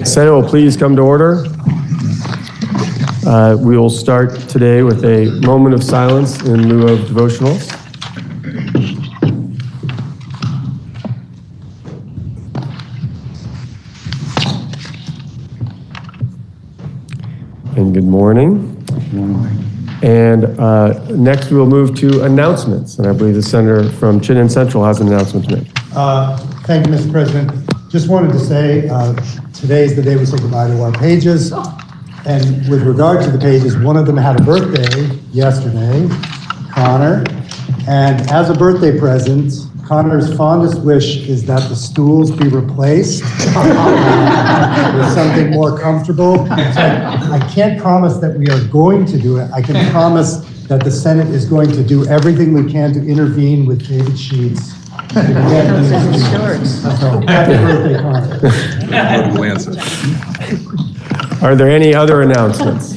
Senate will please come to order. We will start today with a moment of silence in lieu of devotionals. And good morning. Good morning. And next we will move to announcements. And I believe the senator from Chittenden Central has an announcement to make. Thank you, Mr. President. Just wanted to say today is the day we say goodbye to our pages. And with regard to the pages, one of them had a birthday yesterday, Connor. And as a birthday present, Connor's fondest wish is that the stools be replaced with something more comfortable. So I can't promise that we are going to do it. I can promise that the Senate is going to do everything we can to intervene with David Sheets. So, happy birthday, Connor. Are there any other announcements?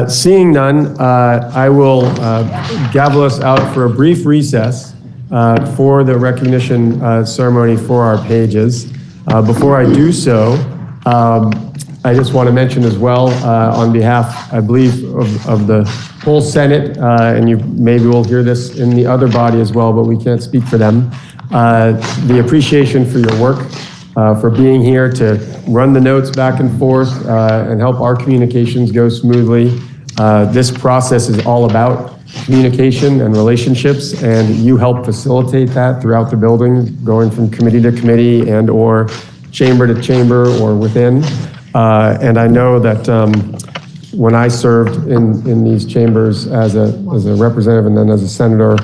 Seeing none, I will gavel us out for a brief recess for the recognition ceremony for our pages. Before I do so, I just want to mention as well, on behalf, I believe, of the whole Senate, and you maybe will hear this in the other body as well, but we can't speak for them, the appreciation for your work, for being here to run the notes back and forth and help our communications go smoothly. This process is all about communication and relationships, and you help facilitate that throughout the building, going from committee to committee and or chamber to chamber or within. And I know that when I served in these chambers as a representative and then as a senator,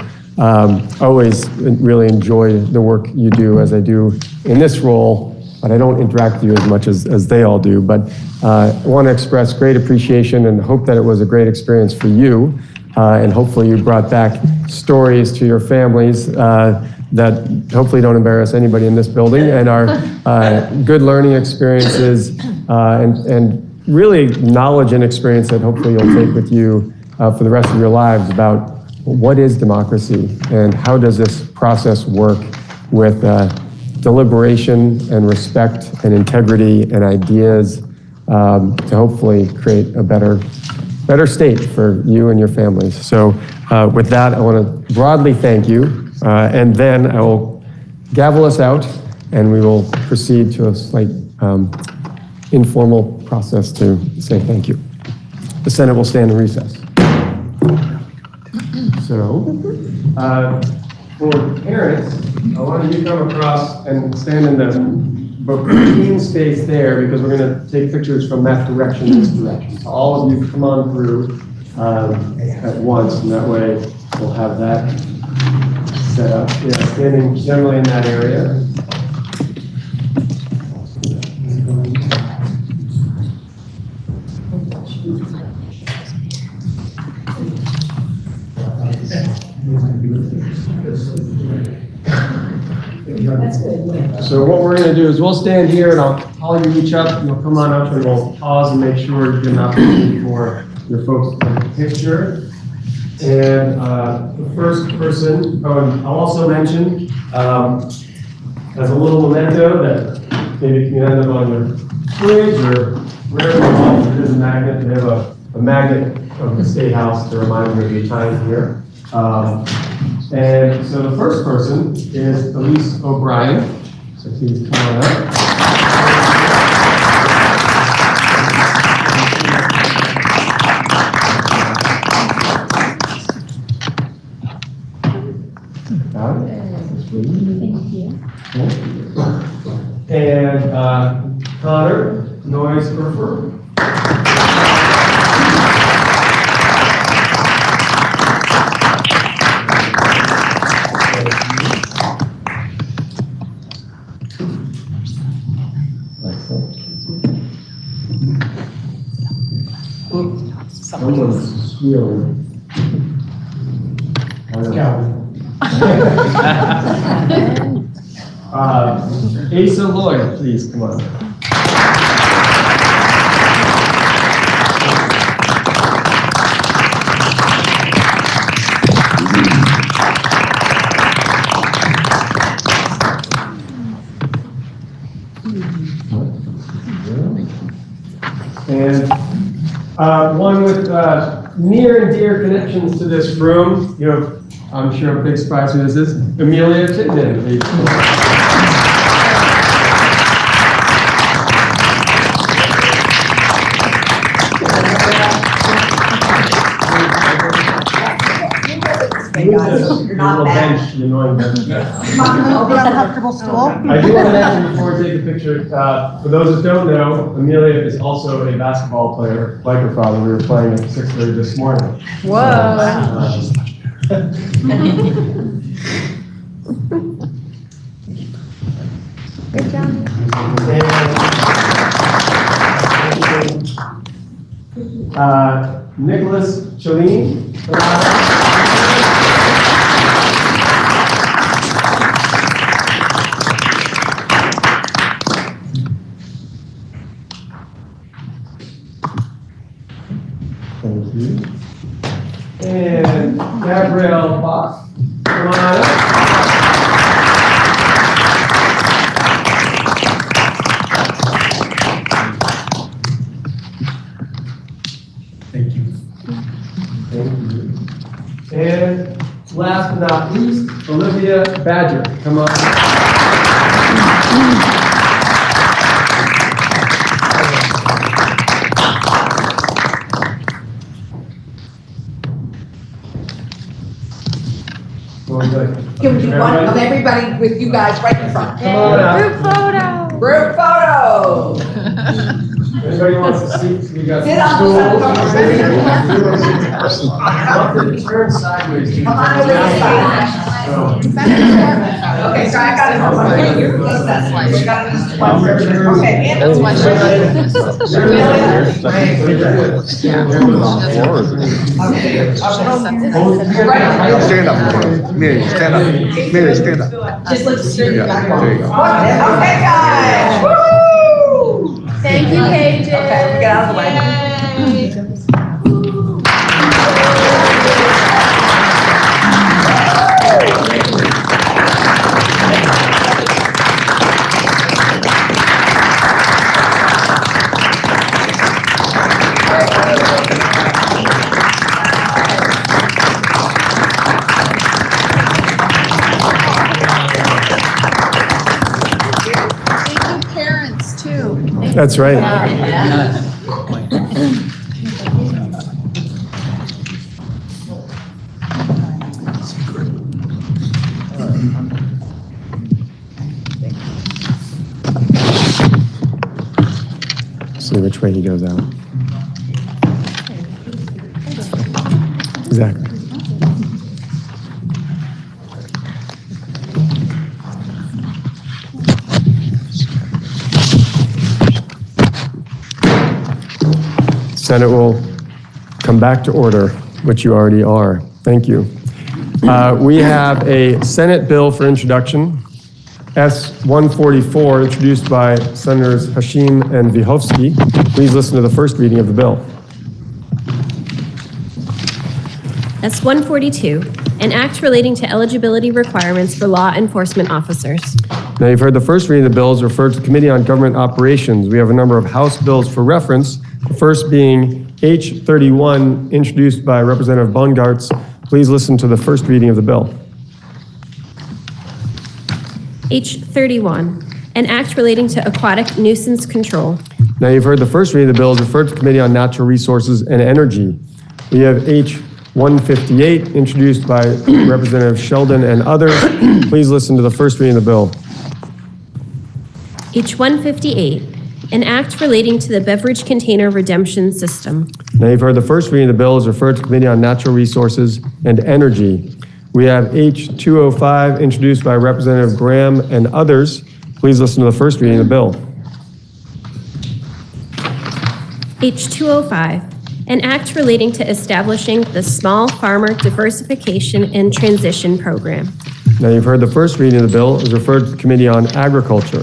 always really enjoy the work you do as I do in this role, but I don't interact with you as much as they all do. But I want to express great appreciation and hope that it was a great experience for you. And hopefully you brought back stories to your families that hopefully don't embarrass anybody in this building and are good learning experiences and really knowledge and experience that hopefully you'll take with you for the rest of your lives about what is democracy and how does this process work with deliberation and respect and integrity and ideas to hopefully create a better state for you and your families. So with that, I want to broadly thank you. And then I will gavel us out and we will proceed to a slight informal process to say thank you. The Senate will stand in recess. So, for parents, I want you to come across and stand in the between space there because we're going to take pictures from that direction to this direction. So all of you come on through at once, and that way we'll have that set up. Yeah, standing generally in that area. So what we're going to do is we'll stand here and I'll call you each up. You'll come on up and we'll pause and make sure you get an opportunity for your folks to take a picture. And the first person, I'll also mention as a little memento that maybe can end up on your fridge or wherever you want. It is a magnet. They have a magnet of the State House to remind you of your time here. And so the first person is Elise O'Brien. So please come on up. Thank you. And Connor Noyes-Burfer. Someone's squealing. Asa Lloyd, please come on. And one with near and dear connections to this room. You know, I'm sure a big surprise who this is. Amelia Chittenden. You're not bad. I'll be on a comfortable stool. I do want to mention before we take the picture, for those that don't know, Amelia is also a basketball player, like her father. We were playing at 6:30 this morning. Whoa. Good job. Nicholas Cellini. Thank you. And Gabrielle Fox. Come on up. Thank you. Thank you. And last but not least, Olivia Badger. Come on. Can we do one of everybody with you guys right in front? Come on up. Group photo. Group photo. Anybody wants to see? We got Sit on the stools. Turn sideways. Come on over this side. Okay, so I got it. Okay, That's my shirt. Stand up. Mary, stand up. Mary, stand up. just look straight Yeah, back. there you go. Okay, guys. Woo! Thank you, KJ. Okay, we get out of the way. Thank you, parents, too. That's right. See which way he goes out. Exactly. Senate will come back to order, which you already are. Thank you. We have a Senate bill for introduction, S-144, introduced by Senators Hashim and Vyhovsky. Please listen to the first reading of the bill. S-142, an act relating to eligibility requirements for law enforcement officers. Now, you've heard the first reading of the bill is referred to the Committee on Government Operations. We have a number of House bills for reference, the first being H-31, introduced by Representative Bongartz. Please listen to the first reading of the bill. H-31, an act relating to aquatic nuisance control. Now, you've heard the first reading of the bill is referred to the Committee on Natural Resources and Energy. We have H-158, introduced by Representative Sheldon and others. Please listen to the first reading of the bill. H-158, an act relating to the beverage container redemption system. Now, you've heard the first reading of the bill is referred to the Committee on Natural Resources and Energy. We have H-205, introduced by Representative Graham and others. Please listen to the first reading of the bill. H-205, an act relating to establishing the Small Farmer Diversification and Transition Program. Now, you've heard the first reading of the bill is referred to the Committee on Agriculture.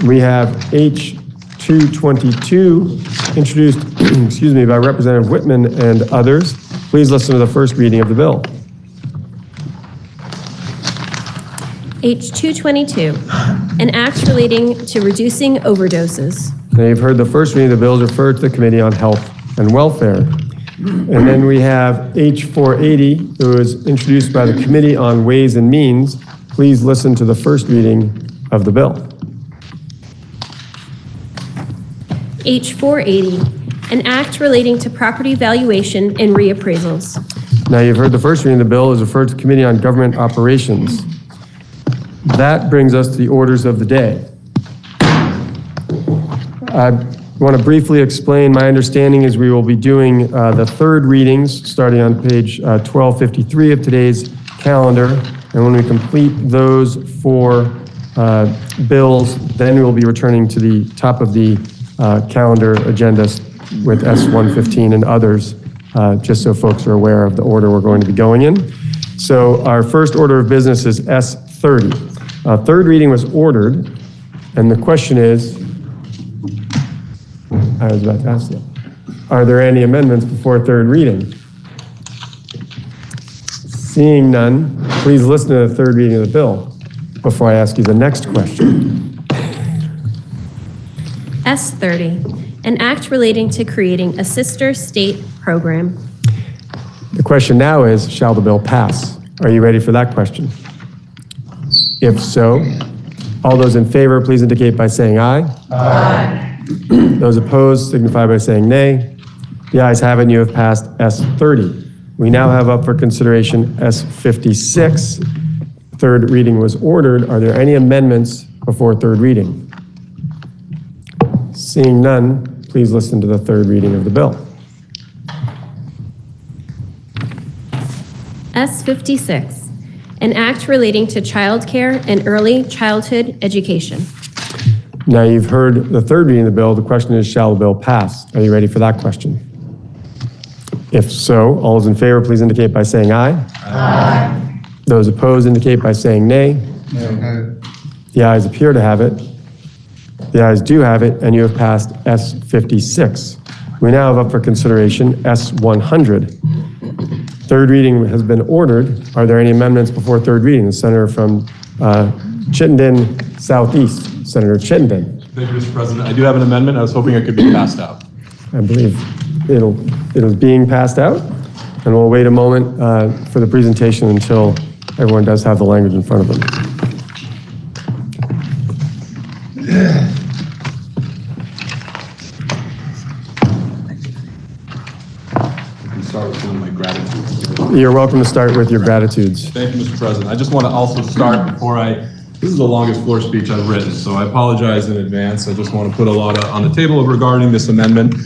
We have H-222, introduced by Representative Whitman and others. Please listen to the first reading of the bill. H-222, an act relating to reducing overdoses. Now, you've heard the first reading of the bill is referred to the Committee on Health and Welfare. And then we have H480, it was introduced by the Committee on Ways and Means. Please listen to the first reading of the bill. H480, an act relating to property valuation and reappraisals. Now, you've heard the first reading of the bill is referred to the Committee on Government Operations. That brings us to the orders of the day. I want to briefly explain. My understanding is we will be doing the third readings starting on page 1253 of today's calendar. And when we complete those four bills, then we will be returning to the top of the calendar agenda with S115 and others, just so folks are aware of the order we're going to be going in. So our first order of business is S30. Third reading was ordered, and the question is, I was about to ask that. Are there any amendments before third reading? Seeing none, please listen to the third reading of the bill before I ask you the next question. S30, an act relating to creating a sister state program. The question now is, shall the bill pass? Are you ready for that question? If so, all those in favor, please indicate by saying aye. Aye. Those opposed signify by saying nay. The ayes have it, and you have passed S30. We now have up for consideration S56. Third reading was ordered. Are there any amendments before third reading? Seeing none, please listen to the third reading of the bill. S56, an act relating to childcare and early childhood education. Now you've heard the third reading of the bill. The question is, shall the bill pass? Are you ready for that question? If so, all those in favor, please indicate by saying aye. Aye. Those opposed indicate by saying nay. No. The ayes appear to have it. The ayes do have it, and you have passed S56. We now have up for consideration S100. Third reading has been ordered. Are there any amendments before third reading? The senator from Chittenden Southeast, Senator Chittenden. Thank you, Mr. President. I do have an amendment. I was hoping it could be passed out. I believe it is being passed out, and we'll wait a moment for the presentation until everyone does have the language in front of them. Start with one of my gratitudes. You're welcome to start with your gratitudes. Thank you, Mr. President. I just want to also start this is the longest floor speech I've written, so I apologize in advance. I just want to put a lot on the table regarding this amendment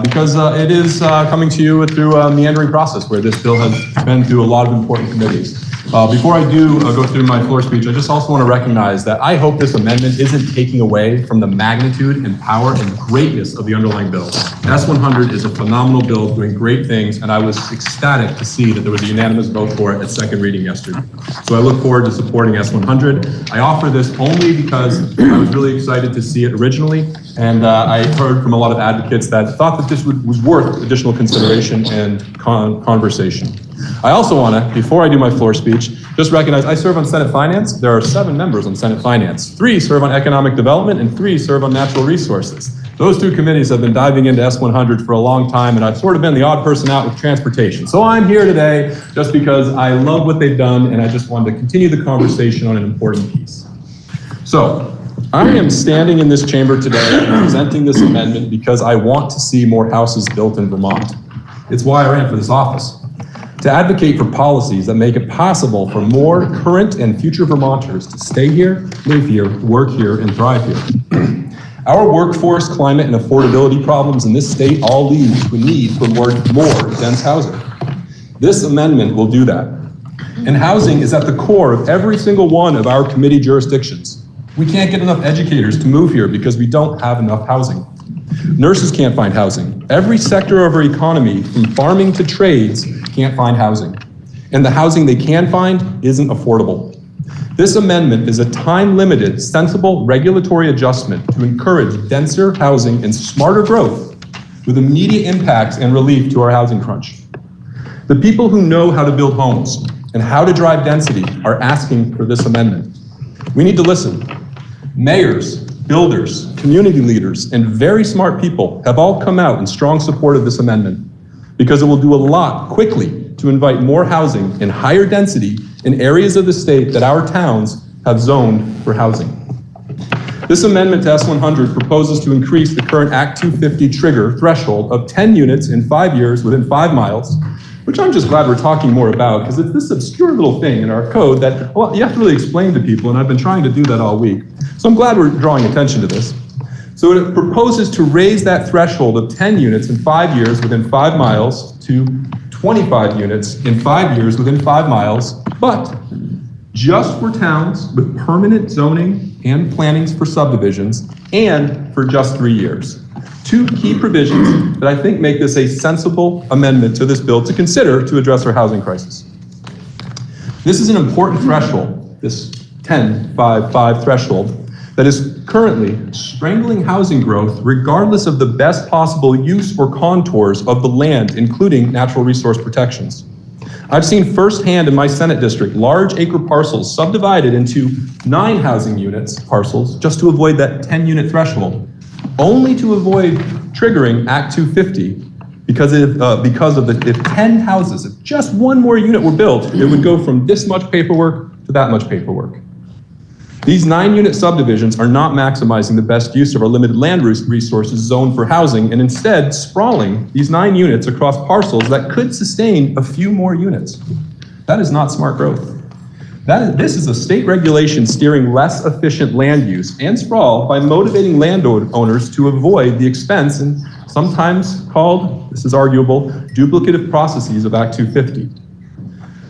because it is coming to you through a meandering process where this bill has been through a lot of important committees. Before I do go through my floor speech, I just also want to recognize that I hope this amendment isn't taking away from the magnitude and power and greatness of the underlying bill. S100 is a phenomenal bill doing great things, and I was ecstatic to see that there was a unanimous vote for it at second reading yesterday. So I look forward to supporting S100. I offer this only because I was really excited to see it originally, and I heard from a lot of advocates that thought that this was worth additional consideration and conversation. I also want to, before I do my floor speech, just recognize I serve on Senate Finance. There are 7 members on Senate Finance. 3 serve on Economic Development and 3 serve on Natural Resources. Those 2 committees have been diving into S100 for a long time, and I've sort of been the odd person out with transportation. So I'm here today just because I love what they've done, and I just wanted to continue the conversation on an important piece. So I am standing in this chamber today presenting this amendment because I want to see more houses built in Vermont. It's why I ran for this office. To advocate for policies that make it possible for more current and future Vermonters to stay here, live here, work here, and thrive here. Our workforce, climate, and affordability problems in this state all lead to a need for more dense housing. This amendment will do that. And housing is at the core of every single one of our committee jurisdictions. We can't get enough educators to move here because we don't have enough housing. Nurses can't find housing. Every sector of our economy, from farming to trades, can't find housing. And the housing they can find isn't affordable. This amendment is a time-limited, sensible regulatory adjustment to encourage denser housing and smarter growth with immediate impacts and relief to our housing crunch. The people who know how to build homes and how to drive density are asking for this amendment. We need to listen. Mayors, builders, community leaders, and very smart people have all come out in strong support of this amendment because it will do a lot quickly to invite more housing in higher density in areas of the state that our towns have zoned for housing. This amendment to S100 proposes to increase the current Act 250 trigger threshold of 10 units in 5 years within 5 miles, which I'm just glad we're talking more about because it's this obscure little thing in our code that, well, you have to really explain to people, and I've been trying to do that all week. So I'm glad we're drawing attention to this. So it proposes to raise that threshold of 10 units in 5 years within 5 miles to 25 units in 5 years within 5 miles, but just for towns with permanent zoning and plannings for subdivisions, and for just 3 years. 2 key provisions that I think make this a sensible amendment to this bill to consider to address our housing crisis. This is an important threshold, this 10-5-5 threshold, that is currently strangling housing growth regardless of the best possible use or contours of the land, including natural resource protections. I've seen firsthand in my Senate district large acre parcels subdivided into 9 housing units parcels just to avoid that 10-unit threshold, only to avoid triggering Act 250 because if 10 houses, if just 1 more unit were built, it would go from this much paperwork to that much paperwork. These 9-unit subdivisions are not maximizing the best use of our limited land resources zoned for housing, and instead sprawling these 9 units across parcels that could sustain a few more units. That is not smart growth. This is a state regulation steering less efficient land use and sprawl by motivating landowners to avoid the expense and sometimes called, this is arguable, duplicative processes of Act 250.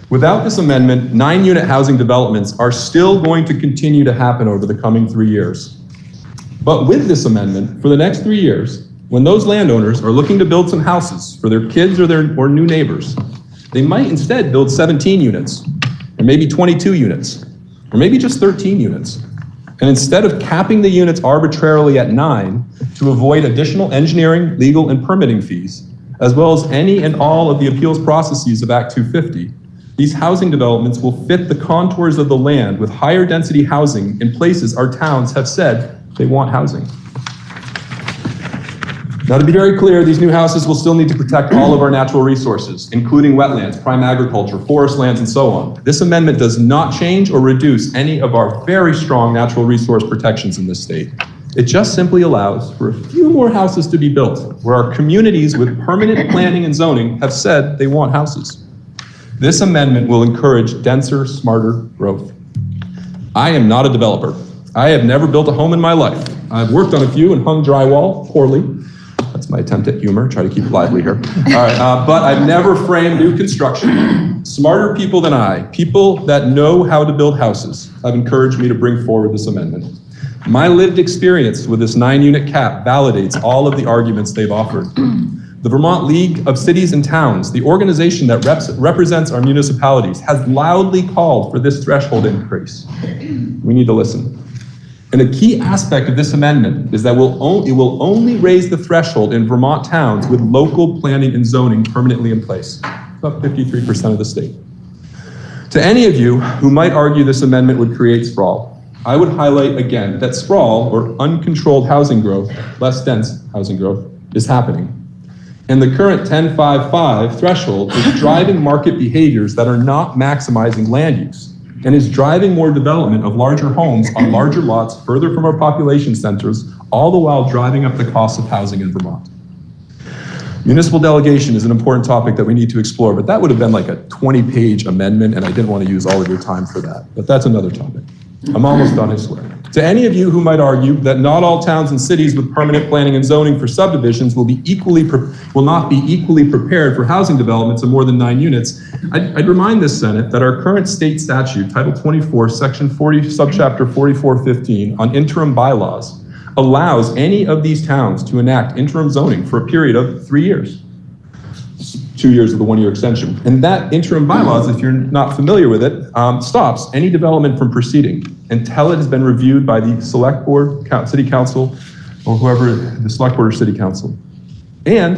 Without this amendment, 9-unit housing developments are still going to continue to happen over the coming 3 years. But with this amendment, for the next 3 years, when those landowners are looking to build some houses for their kids or new neighbors, they might instead build 17 units, or maybe 22 units, or maybe just 13 units. And instead of capping the units arbitrarily at 9 to avoid additional engineering, legal, and permitting fees, as well as any and all of the appeals processes of Act 250, these housing developments will fit the contours of the land with higher density housing in places our towns have said they want housing. Now, to be very clear, these new houses will still need to protect all of our natural resources, including wetlands, prime agriculture, forest lands, and so on. This amendment does not change or reduce any of our very strong natural resource protections in this state. It just simply allows for a few more houses to be built where our communities with permanent planning and zoning have said they want houses. This amendment will encourage denser, smarter growth. I am not a developer. I have never built a home in my life. I've worked on a few and hung drywall poorly. That's my attempt at humor, try to keep it lively here. All right, but I've never framed new construction. Smarter people than I, people that know how to build houses, have encouraged me to bring forward this amendment. My lived experience with this 9-unit cap validates all of the arguments they've offered. The Vermont League of Cities and Towns, the organization that represents our municipalities, has loudly called for this threshold increase. We need to listen. And a key aspect of this amendment is that it will only raise the threshold in Vermont towns with local planning and zoning permanently in place, about 53% of the state. To any of you who might argue this amendment would create sprawl, I would highlight again that sprawl, or uncontrolled housing growth, less dense housing growth, is happening. And the current 10-5-5 threshold is driving market behaviors that are not maximizing land use and is driving more development of larger homes on larger lots further from our population centers, all the while driving up the cost of housing in Vermont. Municipal delegation is an important topic that we need to explore, but that would have been like a 20-page amendment, and I didn't want to use all of your time for that. But that's another topic. I'm almost done, I swear. To any of you who might argue that not all towns and cities with permanent planning and zoning for subdivisions will not be equally prepared for housing developments of more than 9 units, I'd remind this Senate that our current state statute, Title 24, Section 40, Subchapter 4415 on interim bylaws, allows any of these towns to enact interim zoning for a period of 3 years. 2 years of the 1-year extension. And that interim bylaws, if you're not familiar with it, stops any development from proceeding until it has been reviewed by the select board, city council, or whoever, the select board or city council. And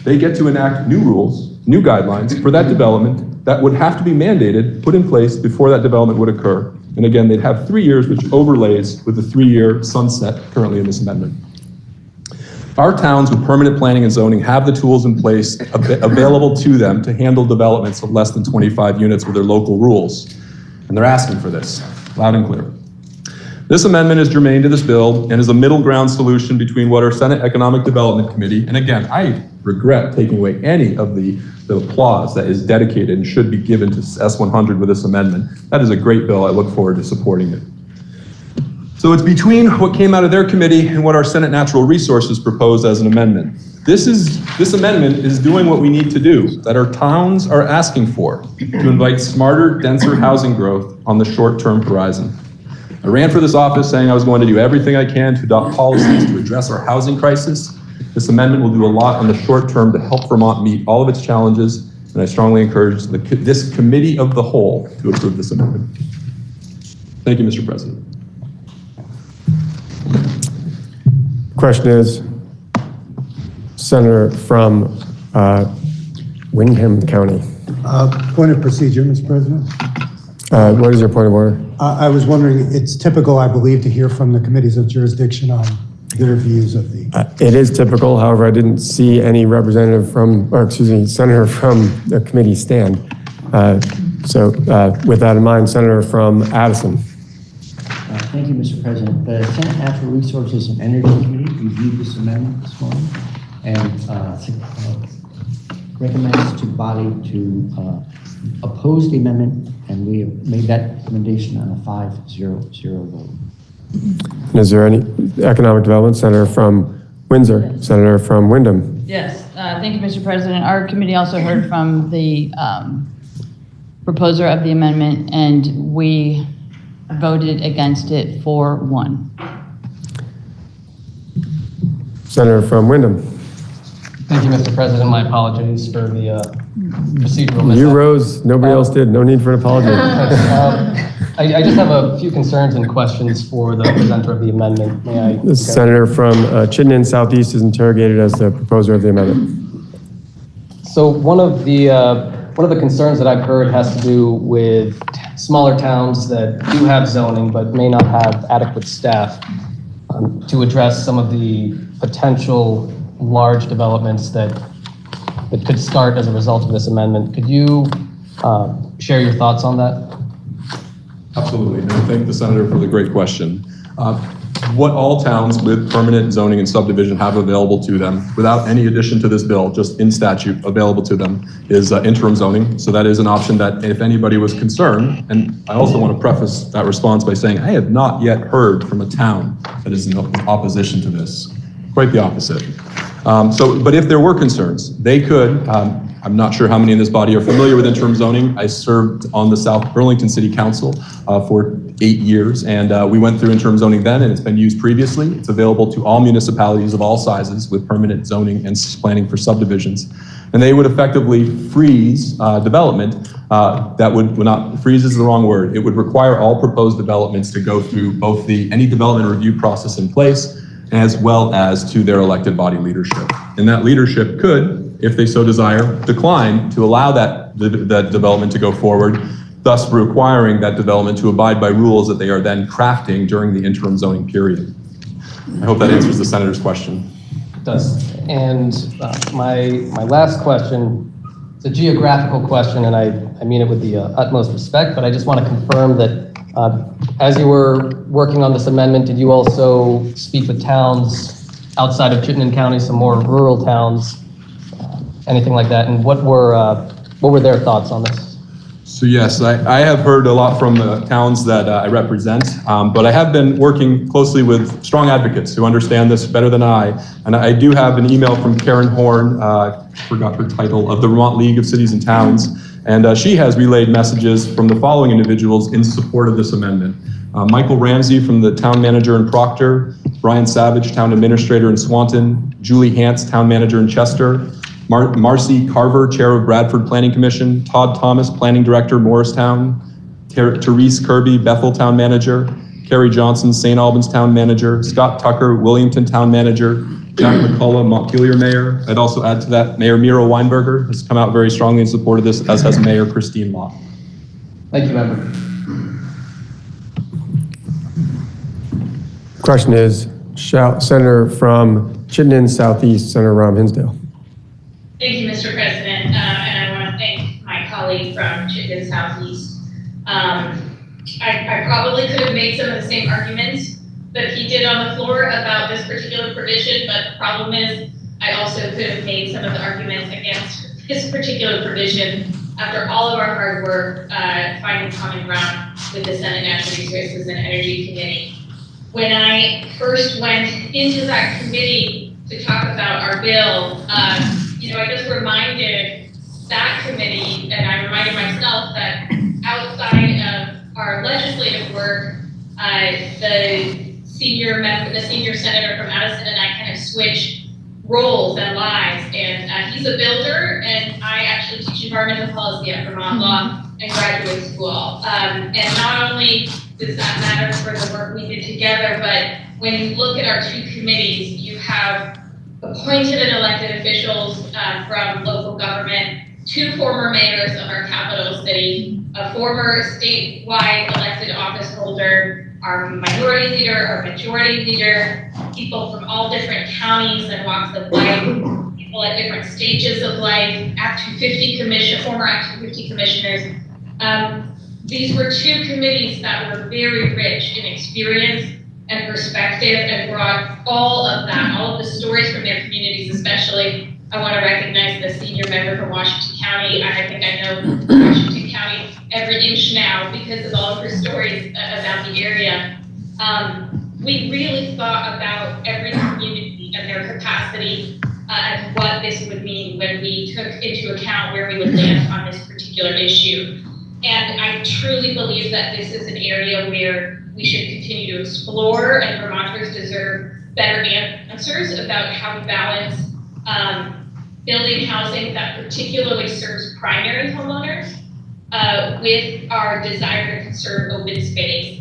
they get to enact new rules, new guidelines for that development that would have to be mandated, put in place before that development would occur. And again, they'd have 3 years, which overlays with the 3-year sunset currently in this amendment. Our towns with permanent planning and zoning have the tools in place available to them to handle developments of less than 25 units with their local rules. And they're asking for this, loud and clear. This amendment is germane to this bill and is a middle ground solution between what our Senate Economic Development Committee, and again, I regret taking away any of the applause that is dedicated and should be given to S100 with this amendment. That is a great bill. I look forward to supporting it. So it's between what came out of their committee and what our Senate Natural Resources proposed as an amendment. This amendment is doing what we need to do, that our towns are asking for, to invite smarter, denser housing growth on the short-term horizon. I ran for this office saying I was going to do everything I can to adopt policies to address our housing crisis. This amendment will do a lot on the short term to help Vermont meet all of its challenges, and I strongly encourage this committee of the whole to approve this amendment. Thank you, Mr. President. Question is, Senator from Windham County. Point of procedure, Mr. President. What is your point of order? I was wondering, it's typical, I believe, to hear from the committees of jurisdiction on their views of the... It is typical. However, I didn't see any representative from, or excuse me, senator from the committee stand. With that in mind, Senator from Addison. Thank you, Mr. President. The Senate Natural Resources and Energy Committee reviewed this amendment this morning and recommends to the body to oppose the amendment, and we have made that recommendation on a 5-0 vote. And is there any economic development? Senator from Windsor, yes. Senator from Windham. Yes, thank you, Mr. President. Our committee also heard from the proposer of the amendment, and we voted against it 4-1. Senator from Windham. Thank you, Mr. President. My apologies for the procedural mishap. You rose, nobody else did. No need for an apology. I just have a few concerns and questions for the presenter of the amendment. May I? The senator from Chittenden Southeast is interrogated as the proposer of the amendment. So one of the concerns that I've heard has to do with smaller towns that do have zoning but may not have adequate staff to address some of the potential large developments that could start as a result of this amendment. Could you share your thoughts on that? Absolutely, and I thank the senator for the great question. What all towns with permanent zoning and subdivision have available to them, without any addition to this bill, just in statute available to them, is interim zoning. So that is an option that if anybody was concerned, and I also want to preface that response by saying I have not yet heard from a town that is in opposition to this. Quite the opposite. But if there were concerns, they could, I'm not sure how many in this body are familiar with interim zoning. I served on the South Burlington City Council for 8 years, and we went through interim zoning then, and it's been used previously. It's available to all municipalities of all sizes with permanent zoning and planning for subdivisions. And they would effectively freeze development that would not, freeze is the wrong word. It would require all proposed developments to go through both any development review process in place, as well as to their elected body leadership. And that leadership could, if they so desire, decline to allow that development to go forward, thus requiring that development to abide by rules that they are then crafting during the interim zoning period. I hope that answers the senator's question. It does. And my last question, it's a geographical question, and I mean it with the utmost respect, but I just want to confirm that as you were working on this amendment, did you also speak with towns outside of Chittenden County, some more rural towns, anything like that? And what were their thoughts on this? So yes, I have heard a lot from the towns that I represent, but I have been working closely with strong advocates who understand this better than I. And I do have an email from Karen Horn, I forgot her title, of the Vermont League of Cities and Towns. And she has relayed messages from the following individuals in support of this amendment. Michael Ramsey from the town manager in Proctor, Brian Savage, town administrator in Swanton, Julie Hance, town manager in Chester, Marcy Carver, chair of Bradford Planning Commission, Todd Thomas, planning director, Morristown, Therese Kirby, Bethel town manager, Carrie Johnson, St. Albans town manager, Scott Tucker, Williamton town manager, Jack McCullough, Montpelier mayor. I'd also add to that Mayor Miro Weinberger has come out very strongly in support of this, as has Mayor Christine Law. Thank you, member. Question is, Senator from Chittenden Southeast, Senator Rahm Hinsdale. Thank you, Mr. President, and I want to thank my colleague from Chittenden Southeast. I probably could have made some of the same arguments that he did on the floor about this particular provision, but the problem is I also could have made some of the arguments against this particular provision after all of our hard work finding common ground with the Senate Natural Resources and Energy Committee. When I first went into that committee to talk about our bill, I just reminded that committee, and I reminded myself that outside of our legislative work, the senior senator from Madison and I kind of switch roles and lives. And he's a builder, and I actually teach environmental policy at Vermont Law and graduate school. And not only does that matter for the work we did together, but when you look at our two committees, you have appointed and elected officials from local government, two former mayors of our capital city, a former statewide elected office holder, our minority leader, our majority leader, people from all different counties and walks of life, people at different stages of life, former Act 250 commissioners. These were two committees that were very rich in experience and perspective and brought all of the stories from their communities. Especially, I want to recognize the senior member from Washington County. I think I know Washington County every inch now because of all of her stories about the area. We really thought about every community and their capacity and what this would mean when we took into account where we would land on this particular issue. And I truly believe that this is an area where we should continue to explore, and Vermonters deserve better answers about how to balance building housing that particularly serves primary homeowners with our desire to conserve open space.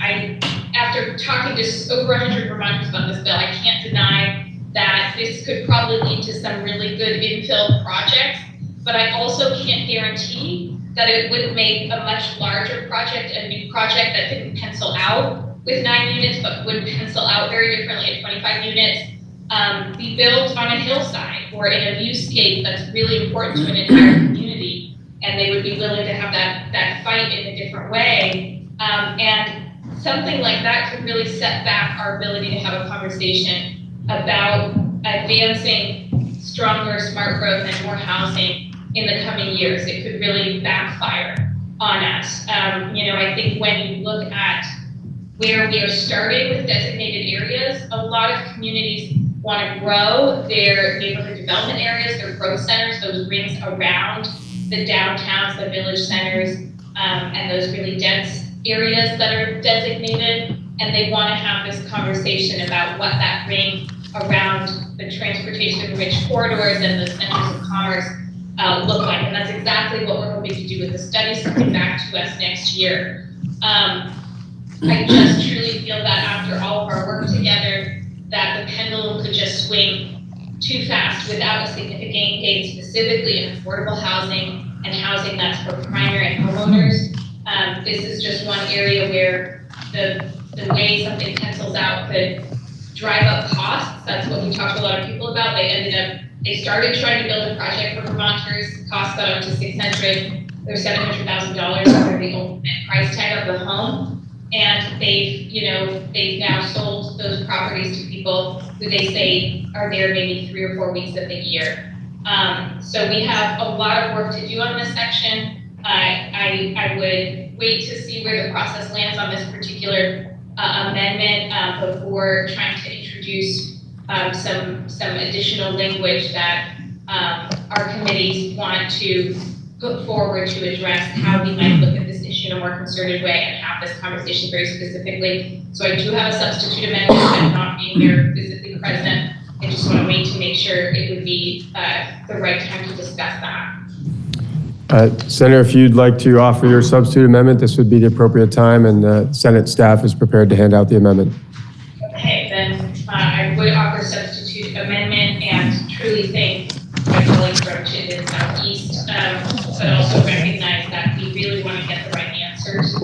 After talking to over 100 Vermonters about this bill, I can't deny that this could probably lead to some really good infill projects, but I also can't guarantee that it would make a much larger project, a new project that didn't pencil out with 9 units, but would pencil out very differently at 25 units, be built on a hillside or in a viewscape that's really important to an entire community, and they would be willing to have that fight in a different way. And something like that could really set back our ability to have a conversation about advancing stronger smart growth and more housing in the coming years. It could really backfire on us. I think when you look at where we are starting with designated areas, a lot of communities want to grow their neighborhood development areas, their growth centers, those rings around the downtowns, the village centers, and those really dense areas that are designated. And they want to have this conversation about what that ring around the transportation-rich corridors and the centers of commerce look like. And that's exactly what we're hoping to do with the studies coming back to us next year. I just truly feel that after all of our work together, that the pendulum could just swing too fast without a significant gain specifically in affordable housing and housing that's for primary homeowners. This is just one area where the way something pencils out could drive up costs. That's what we talked to a lot of people about. They started trying to build a project for Vermonters. Costs got up to $600,000. They're $700,000 over the ultimate price tag of the home. And they've now sold those properties to people who they say are there maybe 3 or 4 weeks of the year. So we have a lot of work to do on this section. I would wait to see where the process lands on this particular amendment before trying to introduce some additional language that our committees want to put forward to address how we might look at this issue in a more concerted way and have this conversation very specifically. So I do have a substitute amendment. I'm not being here physically present. I just want to wait to make sure it would be the right time to discuss that. Senator, if you'd like to offer your substitute amendment, this would be the appropriate time, and the Senate staff is prepared to hand out the amendment. Okay, then I would offer substitute amendment and truly thank my colleagues from Chittenden Southeast, but also recognize that we really want to get the right answers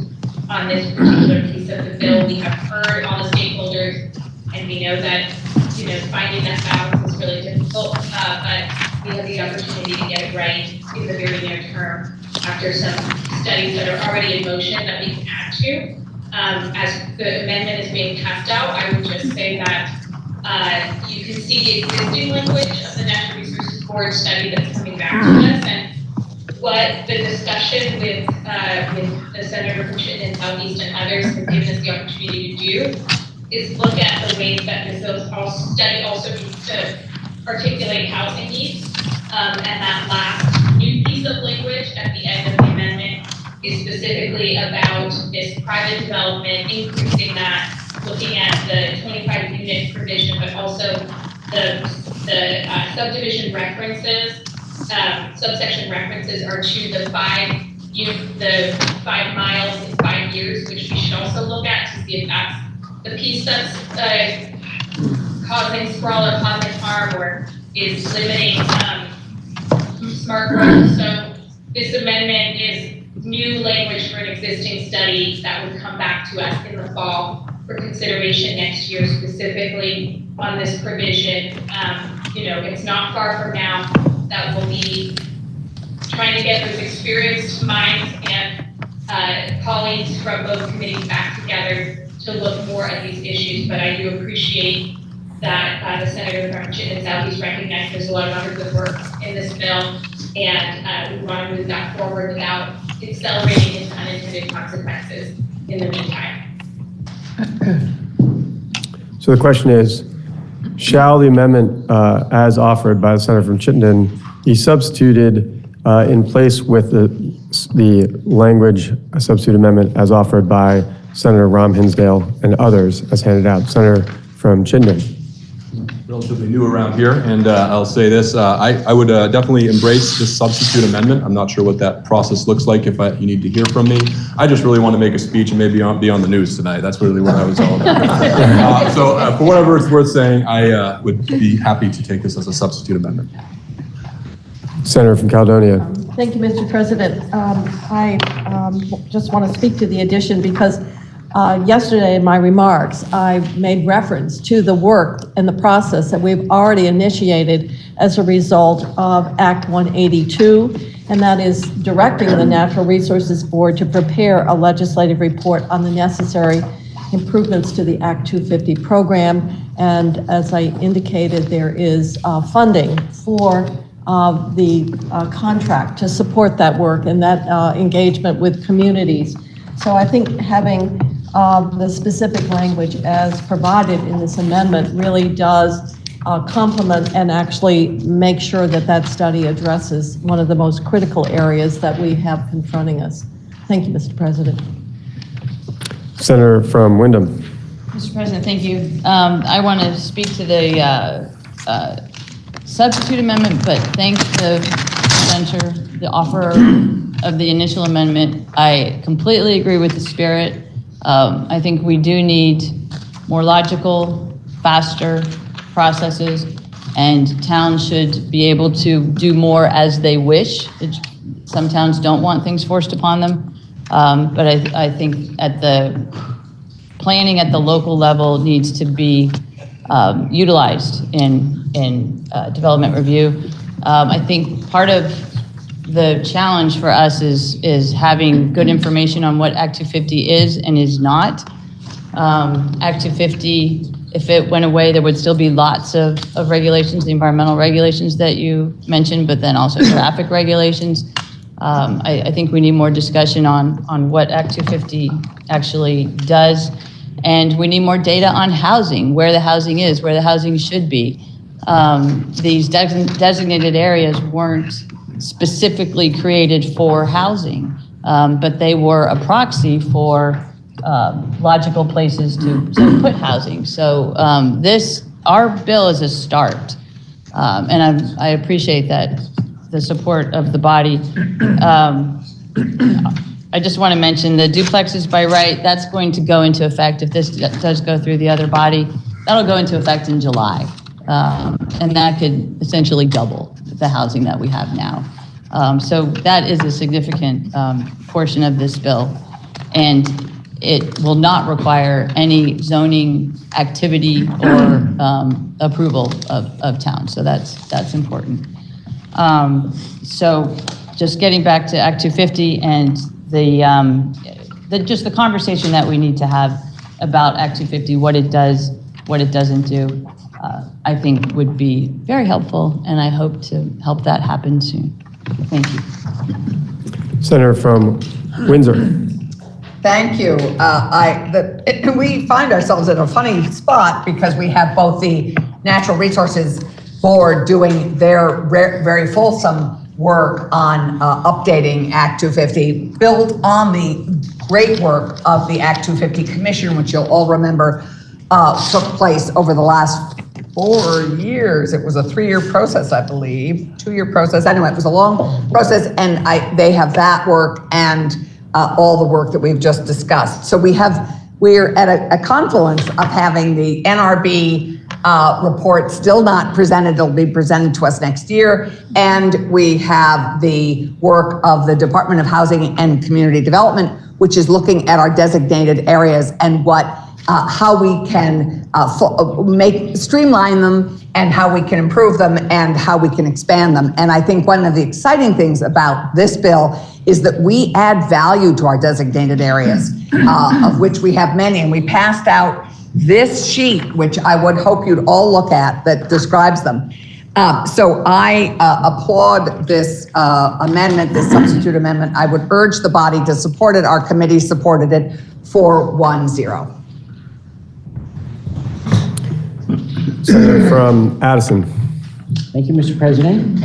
on this particular piece of the bill. We have heard all the stakeholders, and we know that, finding that balance is really difficult, but we have the opportunity to get it right in the very near term after some studies that are already in motion that we can add to. As the amendment is being passed out, I would just say that you can see the existing language of the Natural Resources Board study that's coming back to us, and what the discussion with the Senator from Chittenden Southeast and others has given us the opportunity to do is look at the ways that this study also needs to articulate housing needs. And that last new piece of language at the end of the amendment is specifically about this private development, increasing that, looking at the 25 unit provision, but also the subdivision references, subsection references are to the 5 miles in 5 years, which we should also look at to see if that's the piece that's causing sprawl or causing harm or is limiting smart growth. So this amendment is new language for an existing study that would come back to us in the fall for consideration next year, specifically on this provision. It's not far from now that we'll be trying to get those experienced minds and colleagues from both committees back together to look more at these issues. But I do appreciate that the Senator from Chittenden Southeast recognized there's a lot of other good work in this bill, and we want to move that forward without accelerating into unintended consequences in the meantime. So the question is, shall the amendment as offered by the Senator from Chittenden be substituted in place with the language substitute amendment as offered by Senator Ram Hinsdale and others as handed out? Senator from Chittenden. Relatively new around here, and I'll say this, I would definitely embrace this substitute amendment. I'm not sure what that process looks like if you need to hear from me. I just really want to make a speech and maybe be on the news tonight. That's really what I was all about. So for whatever it's worth saying, I would be happy to take this as a substitute amendment. Senator from Caledonia. Thank you, Mr. President. I just want to speak to the addition because yesterday in my remarks, I made reference to the work and the process that we've already initiated as a result of Act 182, and that is directing the Natural Resources Board to prepare a legislative report on the necessary improvements to the Act 250 program. And as I indicated, there is funding for the contract to support that work and that engagement with communities. So I think having the specific language as provided in this amendment really does complement and actually make sure that that study addresses one of the most critical areas that we have confronting us. Thank you, Mr. President. Senator from Windham. Mr. President, thank you. I want to speak to the substitute amendment, but thank the presenter, the offerer of the initial amendment. I completely agree with the spirit. I think we do need more logical, faster processes, and towns should be able to do more as they wish. Some towns don't want things forced upon them, but I think at the planning at the local level needs to be utilized in development review. I think part of the challenge for us is having good information on what Act 250 is and is not. Act 250, if it went away, there would still be lots of regulations, the environmental regulations that you mentioned, but then also traffic regulations. I think we need more discussion on what Act 250 actually does. And we need more data on housing, where the housing is, where the housing should be. These designated areas weren't specifically created for housing, but they were a proxy for logical places to put housing. So our bill is a start, and I appreciate that, the support of the body. I just want to mention the duplexes by right, that's going to go into effect if this does go through the other body. That'll go into effect in July, and that could essentially double the housing that we have now. So that is a significant portion of this bill. And it will not require any zoning activity or approval of town. So that's important. So just getting back to Act 250 and just the conversation that we need to have about Act 250, what it does, what it doesn't do, I think would be very helpful, and I hope to help that happen soon. Thank you. Senator from Windsor. Thank you. We find ourselves in a funny spot because we have both the Natural Resources Board doing their very fulsome work on updating Act 250, built on the great work of the Act 250 Commission, which you'll all remember took place over the last 4 years. It was a 3-year process, I believe, 2-year process. Anyway, it was a long process, and they have that work and all the work that we've just discussed. So we're at a confluence of having the NRB report still not presented. It'll be presented to us next year. And we have the work of the Department of Housing and Community Development, which is looking at our designated areas and how we can streamline them and how we can improve them and how we can expand them. And I think one of the exciting things about this bill is that we add value to our designated areas, of which we have many. And we passed out this sheet, which I would hope you'd all look at, that describes them. So I applaud this amendment, this substitute amendment. I would urge the body to support it. Our committee supported it 4-1-0. Senator from Addison. Thank you, Mr. President.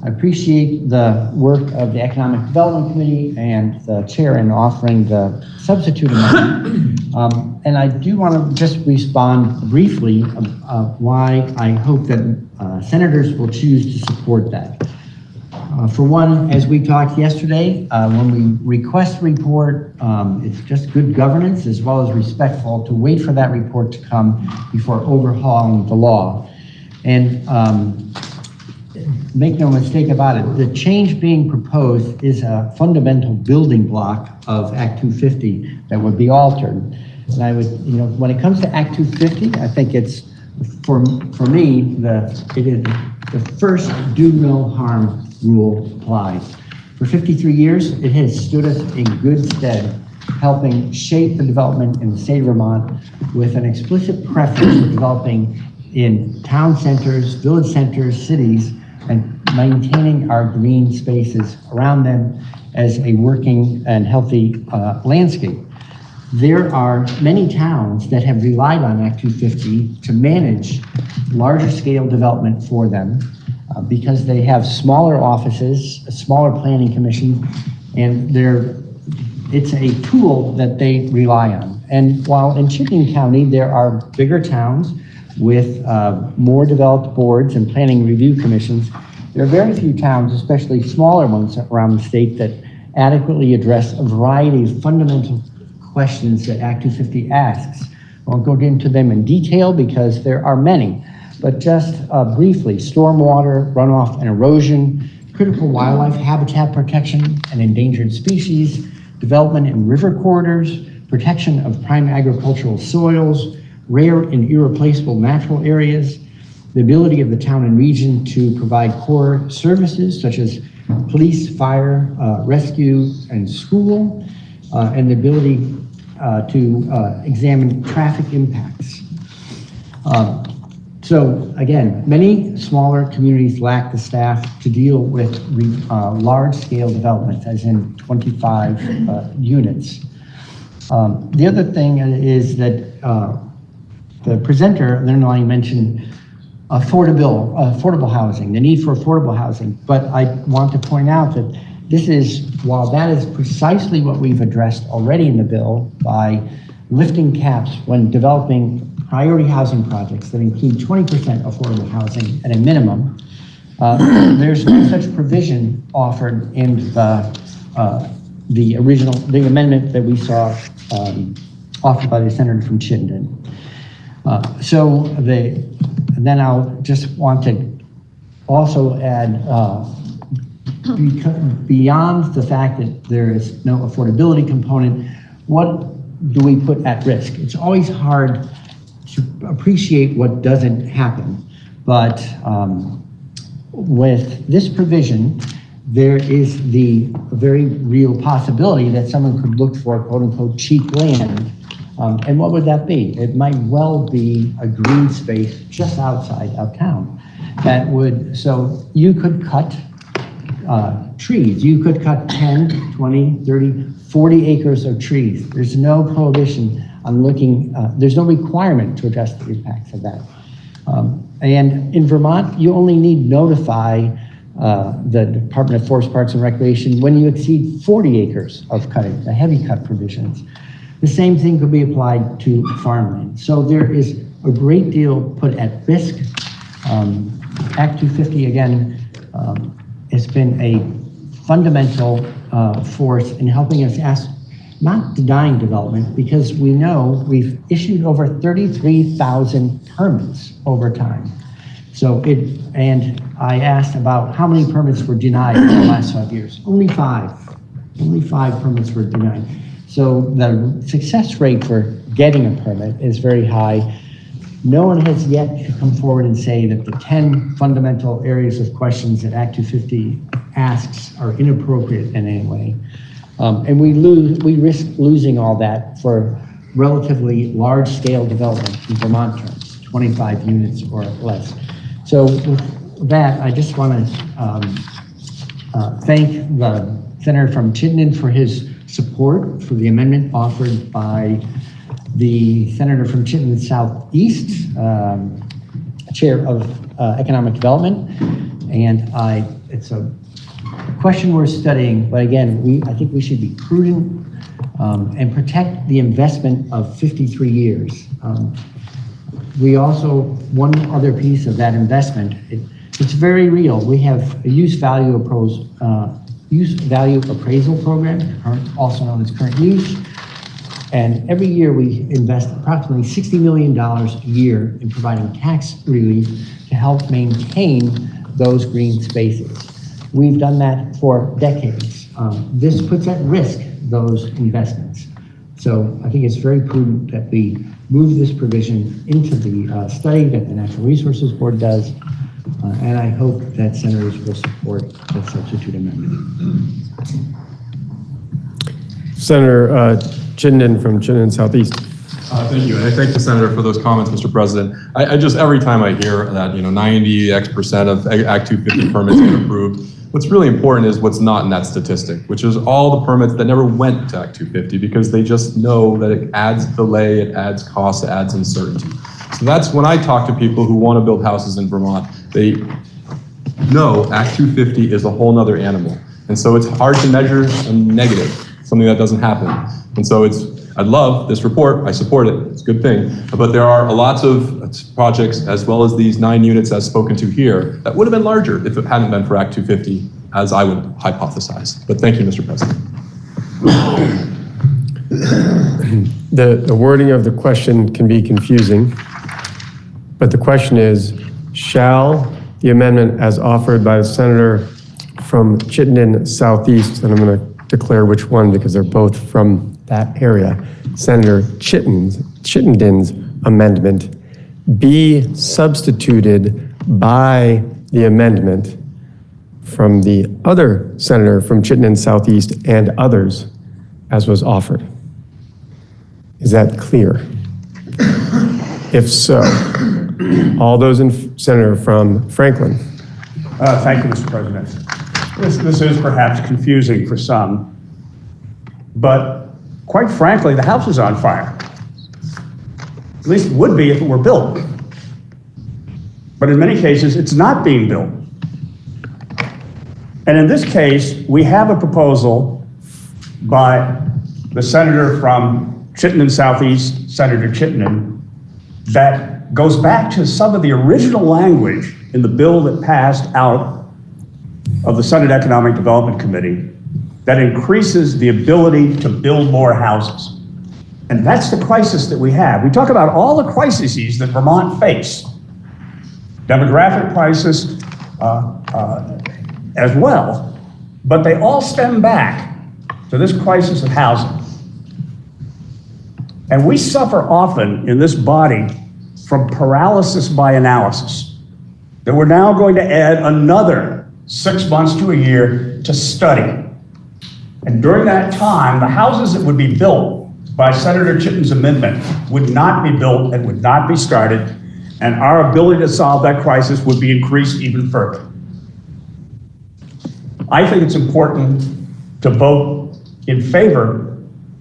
I appreciate the work of the Economic Development Committee and the chair in offering the substitute amendment. And I do want to just respond briefly why I hope that senators will choose to support that. For one, as we talked yesterday, when we request a report, it's just good governance as well as respectful to wait for that report to come before overhauling the law. And make no mistake about it, the change being proposed is a fundamental building block of Act 250 that would be altered. And I would, when it comes to Act 250, I think it's, for me, it is the first do no harm rule applies. For 53 years, it has stood us in good stead, helping shape the development in the state of Vermont with an explicit preference for developing in town centers, village centers, cities, and maintaining our green spaces around them as a working and healthy landscape. There are many towns that have relied on Act 250 to manage larger scale development for them because they have smaller offices, a smaller planning commission, and it's a tool that they rely on. And while in Chittenden County, there are bigger towns with more developed boards and planning review commissions, there are very few towns, especially smaller ones around the state, that adequately address a variety of fundamental questions that Act 250 asks. I won't go into them in detail because there are many, but just briefly, stormwater, runoff and erosion, critical wildlife habitat protection and endangered species, development in river corridors, protection of prime agricultural soils, rare and irreplaceable natural areas, the ability of the town and region to provide core services such as police, fire, rescue, and school, and the ability to examine traffic impacts. So again, many smaller communities lack the staff to deal with large-scale development, as in 25 units. The other thing is that the presenter, Linda, mentioned affordable housing, the need for affordable housing. But I want to point out that while that is precisely what we've addressed already in the bill by lifting caps when developing priority housing projects that include 20% affordable housing at a minimum, there's no such provision offered in the amendment that we saw offered by the senator from Chittenden. Then I'll just want to also add, beyond the fact that there is no affordability component, what do we put at risk? It's always hard to appreciate what doesn't happen. But with this provision, there is the very real possibility that someone could look for quote unquote cheap land. And what would that be? It might well be a green space just outside of town. That would, so you could cut trees. You could cut 10, 20, 30, 40 acres of trees. There's no prohibition on looking, there's no requirement to address the impacts of that. And in Vermont, you only need notify the Department of Forest, Parks and Recreation when you exceed 40 acres of cutting, the heavy cut provisions. The same thing could be applied to farmland. So there is a great deal put at risk. Act 250, again, has been a fundamental force in helping us ask, not denying development, because we know we've issued over 33,000 permits over time. So and I asked about how many permits were denied in the last 5 years. Only 5. Only 5 permits were denied. So the success rate for getting a permit is very high. No one has yet to come forward and say that the 10 fundamental areas of questions that Act 250 asks are inappropriate in any way. And we risk losing all that for relatively large-scale development in Vermont terms, 25 units or less. So with that, I just want to thank the Senator from Chittenden for his support for the amendment offered by the Senator from Chittenden Southeast, Chair of Economic Development. And it's a question we're studying, but again, I think we should be prudent and protect the investment of 53 years. We also, one other piece of that investment, it's very real. We have a use value appraisal program, also known as current use. And every year we invest approximately $60 million a year in providing tax relief to help maintain those green spaces. We've done that for decades. This puts at risk those investments. So I think it's very prudent that we move this provision into the study that the Natural Resources Board does. And I hope that senators will support the substitute amendment. Senator Chittenden from Chittenden Southeast. Thank you, and I thank the senator for those comments, Mr. President. I just, every time I hear that, 90% of Act 250 permits get approved, what's really important is what's not in that statistic, which is all the permits that never went to Act 250 because they just know that it adds delay, it adds cost, it adds uncertainty. So that's when I talk to people who want to build houses in Vermont, they know Act 250 is a whole nother animal. And so it's hard to measure a negative, something that doesn't happen. And so I love this report, I support it, it's a good thing. But there are lots of projects, as well as these 9 units as spoken to here, that would have been larger if it hadn't been for Act 250, as I would hypothesize. But thank you, Mr. President. The wording of the question can be confusing, but the question is, shall the amendment as offered by the senator from Chittenden Southeast, and I'm going to declare which one because they're both from that area, Senator Chittenden's amendment, be substituted by the amendment from the other senator from Chittenden Southeast and others as was offered. Is that clear? If so, all those in Senator from Franklin. Thank you, Mr. President. This is perhaps confusing for some, but quite frankly, the house is on fire. At least it would be if it were built. But in many cases, it's not being built. And in this case, we have a proposal by the senator from Chittenden Southeast, Senator Chittenden, that goes back to some of the original language in the bill that passed out of the Senate Economic Development Committee that increases the ability to build more houses. And that's the crisis that we have. We talk about all the crises that Vermont face, demographic crisis as well, but they all stem back to this crisis of housing. And we suffer often in this body from paralysis by analysis. That we're now going to add another 6 months to a year to study. And during that time, the houses that would be built by Senator Chitten's amendment would not be built and would not be started, and our ability to solve that crisis would be increased even further. I think it's important to vote in favor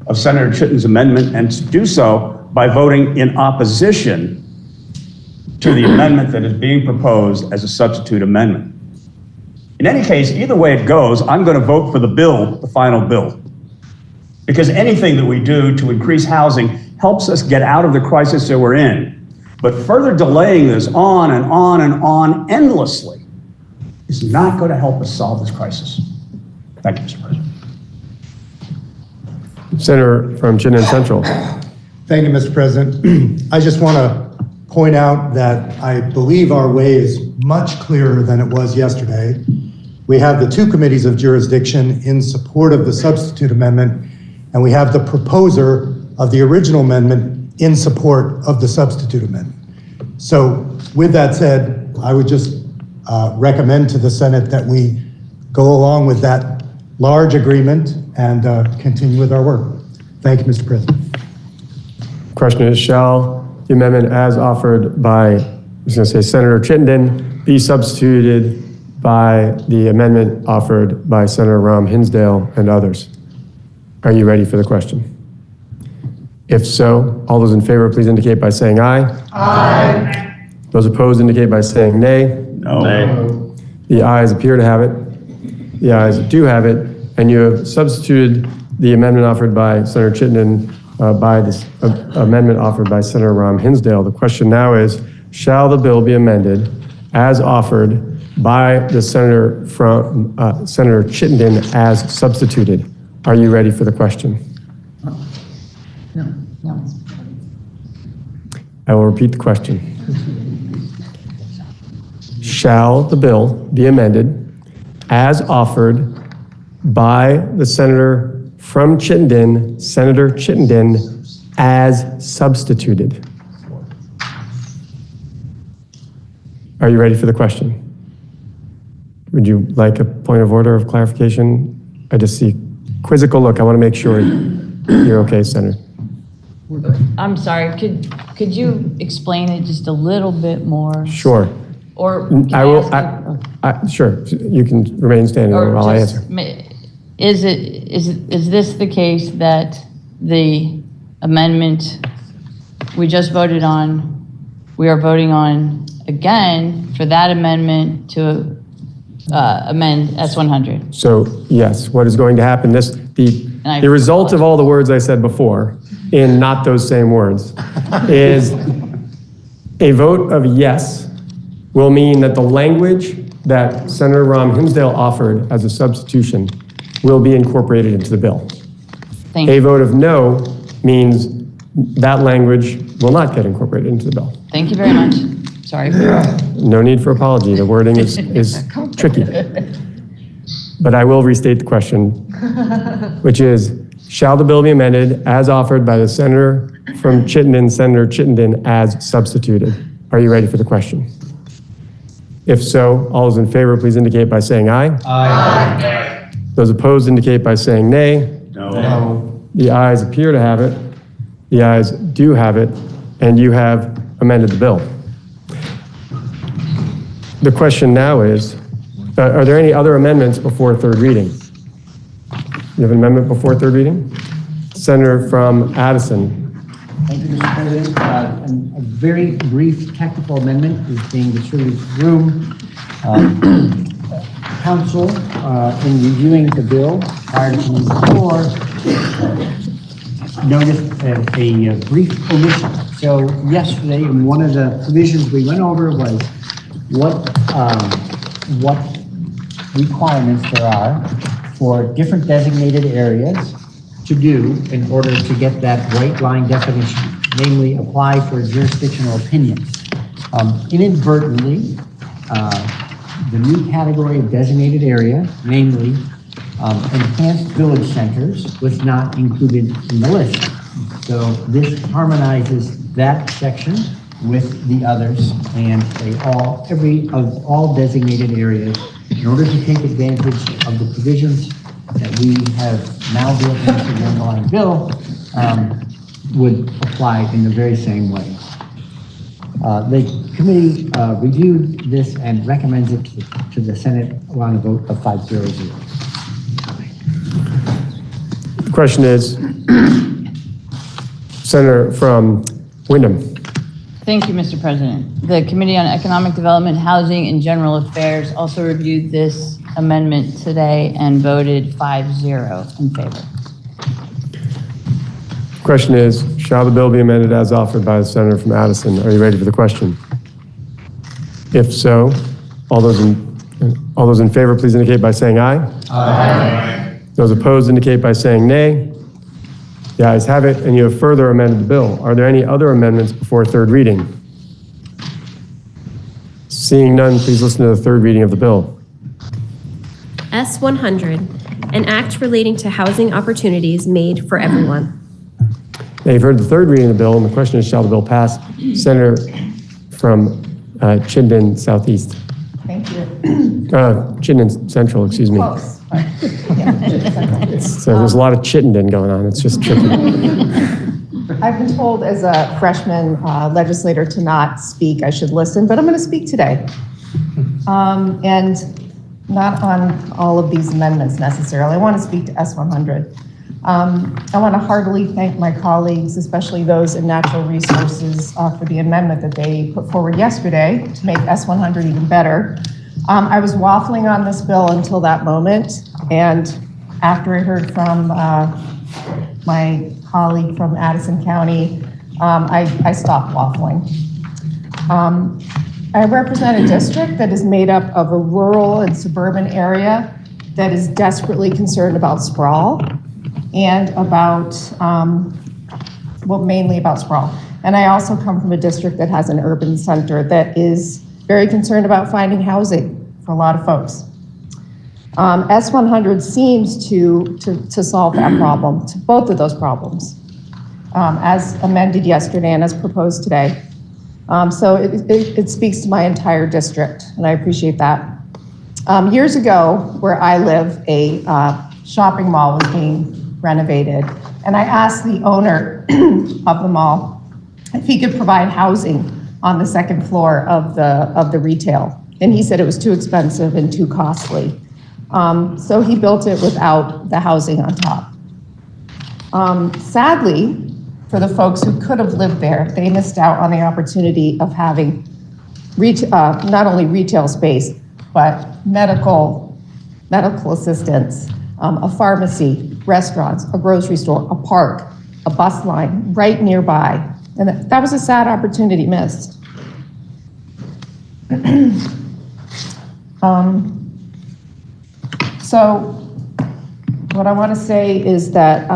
of Senator Chitten's amendment, and to do so by voting in opposition to the amendment that is being proposed as a substitute amendment. In any case, either way it goes, I'm going to vote for the bill, the final bill. Because anything that we do to increase housing helps us get out of the crisis that we're in. But further delaying this on and on and on endlessly is not going to help us solve this crisis. Thank you, Mr. President. Senator from Chittenden Central. Thank you, Mr. President. I just want to point out that I believe our way is much clearer than it was yesterday. We have the 2 committees of jurisdiction in support of the substitute amendment, and we have the proposer of the original amendment in support of the substitute amendment. So with that said, I would just recommend to the Senate that we go along with that large agreement and continue with our work. Thank you, Mr. President. Question is, shall the amendment as offered by, I was going to say Senator Chittenden, be substituted by the amendment offered by Senator Rahm Hinsdale and others? Are you ready for the question? If so, all those in favor, please indicate by saying aye. Aye. Those opposed indicate by saying nay. No. Nay. The ayes appear to have it. The ayes do have it, and you have substituted the amendment offered by Senator Chittenden by this amendment offered by Senator Rahm Hinsdale. The question now is, shall the bill be amended as offered by the senator from Senator Chittenden as substituted? Are you ready for the question? No. I will repeat the question. Shall the bill be amended as offered by the senator from Chittenden, Senator Chittenden, as substituted? Are you ready for the question? Would you like a point of order of clarification? I just see quizzical look. I want to make sure you're okay, Senator. I'm sorry, could you explain it just a little bit more? Sure. Or I will. Sure. You can remain standing while I answer. Is this the case that the amendment we just voted on, we are voting on again for that amendment to amend S100? So yes, what is going to happen? The result of all the words I said before, in not those same words, is a vote of yes will mean that the language that Senator Rahm Hinsdale offered as a substitution will be incorporated into the bill. Thank you. A vote of no means that language will not get incorporated into the bill. Thank you very much. Sorry. No need for apology. The wording is tricky. But I will restate the question, which is, shall the bill be amended as offered by the senator from Chittenden, Senator Chittenden, as substituted? Are you ready for the question? If so, all those in favor, please indicate by saying aye. Aye. Those opposed indicate by saying nay. No. The ayes appear to have it. The ayes do have it, and you have amended the bill. The question now is, are there any other amendments before third reading? You have an amendment before third reading? Senator from Addison. Thank you, Mr. President. A very brief technical amendment is being distributed to the room. Council, in reviewing the bill prior to moving forward, noticed a brief omission. So yesterday, in one of the provisions we went over was what requirements there are for different designated areas to do in order to get that white line definition, namely apply for jurisdictional opinions. Inadvertently, the new category of designated area, namely enhanced village centers, was not included in the list. So this harmonizes that section with the others, and they all designated areas, in order to take advantage of the provisions that we have now built into the underlying bill, would apply in the very same way. The committee reviewed this and recommends it to the Senate on a vote of 5-0. The question is, Senator from Wyndham. Thank you, Mr. President. The Committee on Economic Development, Housing, and General Affairs also reviewed this amendment today and voted 5-0 in favor. Question is, shall the bill be amended as offered by the Senator from Addison? Are you ready for the question? If so, all those in favor, please indicate by saying aye. Aye. Those opposed indicate by saying nay. The ayes have it, and you have further amended the bill. Are there any other amendments before third reading? Seeing none, please listen to the third reading of the bill. S-100, an act relating to housing opportunities made for everyone. Now, you've heard the third reading of the bill, and the question is, shall the bill pass? Senator from Chittenden Southeast. Thank you. Chittenden Central, excuse me. Close. So there's a lot of Chittenden going on. It's just tricky. I've been told as a freshman legislator to not speak. I should listen, but I'm going to speak today. And not on all of these amendments necessarily. I want to speak to S-100. I want to heartily thank my colleagues, especially those in natural resources, for the amendment that they put forward yesterday to make S-100 even better. I was waffling on this bill until that moment, and after I heard from my colleague from Addison County, I stopped waffling. I represent a district that is made up of a rural and suburban area that is desperately concerned about sprawl and about, well, mainly about sprawl. And I also come from a district that has an urban center that is very concerned about finding housing for a lot of folks. S-100 seems to solve that problem, to both of those problems, as amended yesterday and as proposed today. So it speaks to my entire district, and I appreciate that. Years ago, where I live, a shopping mall was being renovated, and I asked the owner of the mall if he could provide housing on the second floor of the retail. And he said it was too expensive and too costly. So he built it without the housing on top. Sadly, for the folks who could have lived there, they missed out on the opportunity of having not only retail space, but medical assistance, a pharmacy, restaurants, a grocery store, a park, a bus line right nearby. And that was a sad opportunity missed. So what I want to say is that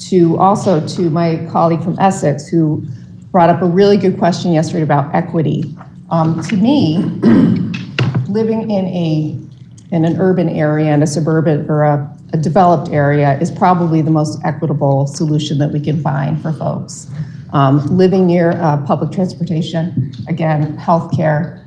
to my colleague from Essex, who brought up a really good question yesterday about equity. To me, living in an urban area and a suburban or a developed area is probably the most equitable solution that we can find for folks. Living near public transportation, again, healthcare.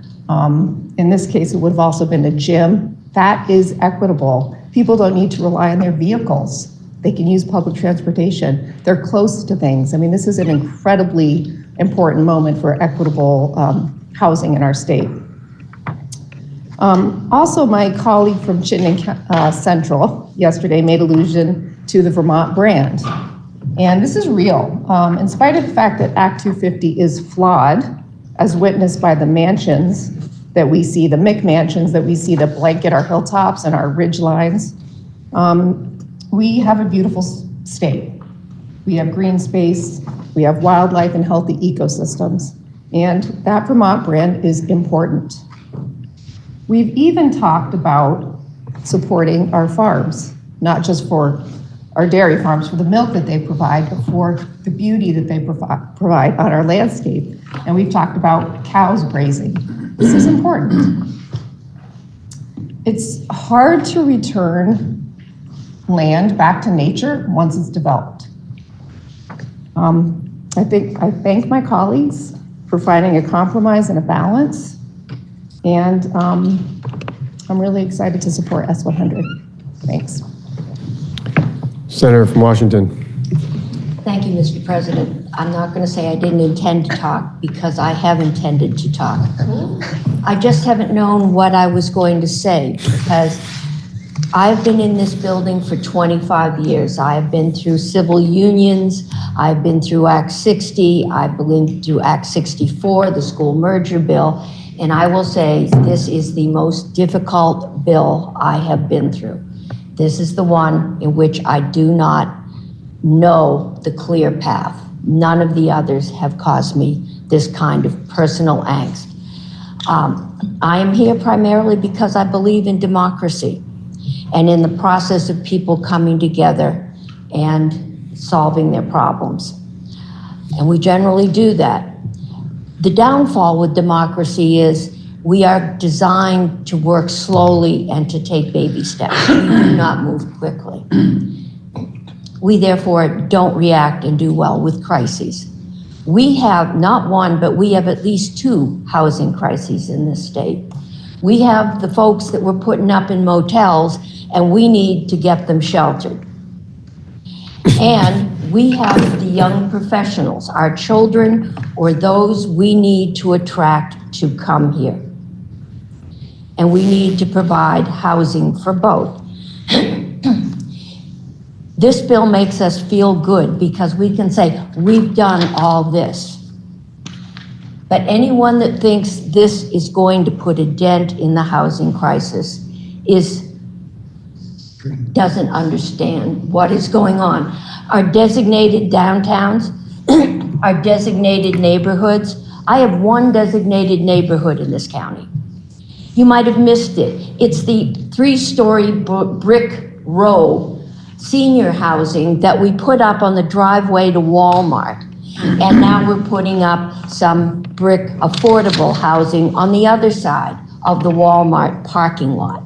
In this case, it would have also been a gym. That is equitable. People don't need to rely on their vehicles. They can use public transportation. They're close to things. I mean, this is an incredibly important moment for equitable housing in our state. Also, my colleague from Chittenden Central yesterday made allusion to the Vermont brand. And this is real. In spite of the fact that Act 250 is flawed, as witnessed by the mansions that we see, the McMansions that we see that blanket our hilltops and our ridge lines, we have a beautiful state. We have green space, we have wildlife and healthy ecosystems, and that Vermont brand is important. We've even talked about supporting our farms, not just for our dairy farms, for the milk that they provide, but for the beauty that they provide on our landscape. And we've talked about cows grazing. This is important. It's hard to return land back to nature once it's developed. I thank my colleagues for finding a compromise and a balance, and I'm really excited to support S100. Thanks. Senator from Washington. Thank you, Mr. President. I'm not going to say I didn't intend to talk because I have intended to talk. I just haven't known what I was going to say because I've been in this building for 25 years. I have been through civil unions. I've been through Act 60. I've been through Act 64, the school merger bill. And I will say this is the most difficult bill I have been through. This is the one in which I do not know the clear path. None of the others have caused me this kind of personal angst. I am here primarily because I believe in democracy and in the process of people coming together and solving their problems. And we generally do that. The downfall with democracy is we are designed to work slowly and to take baby steps. We do not move quickly. We therefore don't react and do well with crises. We have not one, but we have at least 2 housing crises in this state. We have the folks that we're putting up in motels and we need to get them sheltered. And we have the young professionals, our children or those we need to attract to come here. And we need to provide housing for both. This bill makes us feel good because we can say, we've done all this. But anyone that thinks this is going to put a dent in the housing crisis doesn't understand what is going on. Our designated downtowns, our designated neighborhoods. I have one designated neighborhood in this county. You might have missed it. It's the 3-story brick row senior housing that we put up on the driveway to Walmart. And now we're putting up some brick affordable housing on the other side of the Walmart parking lot.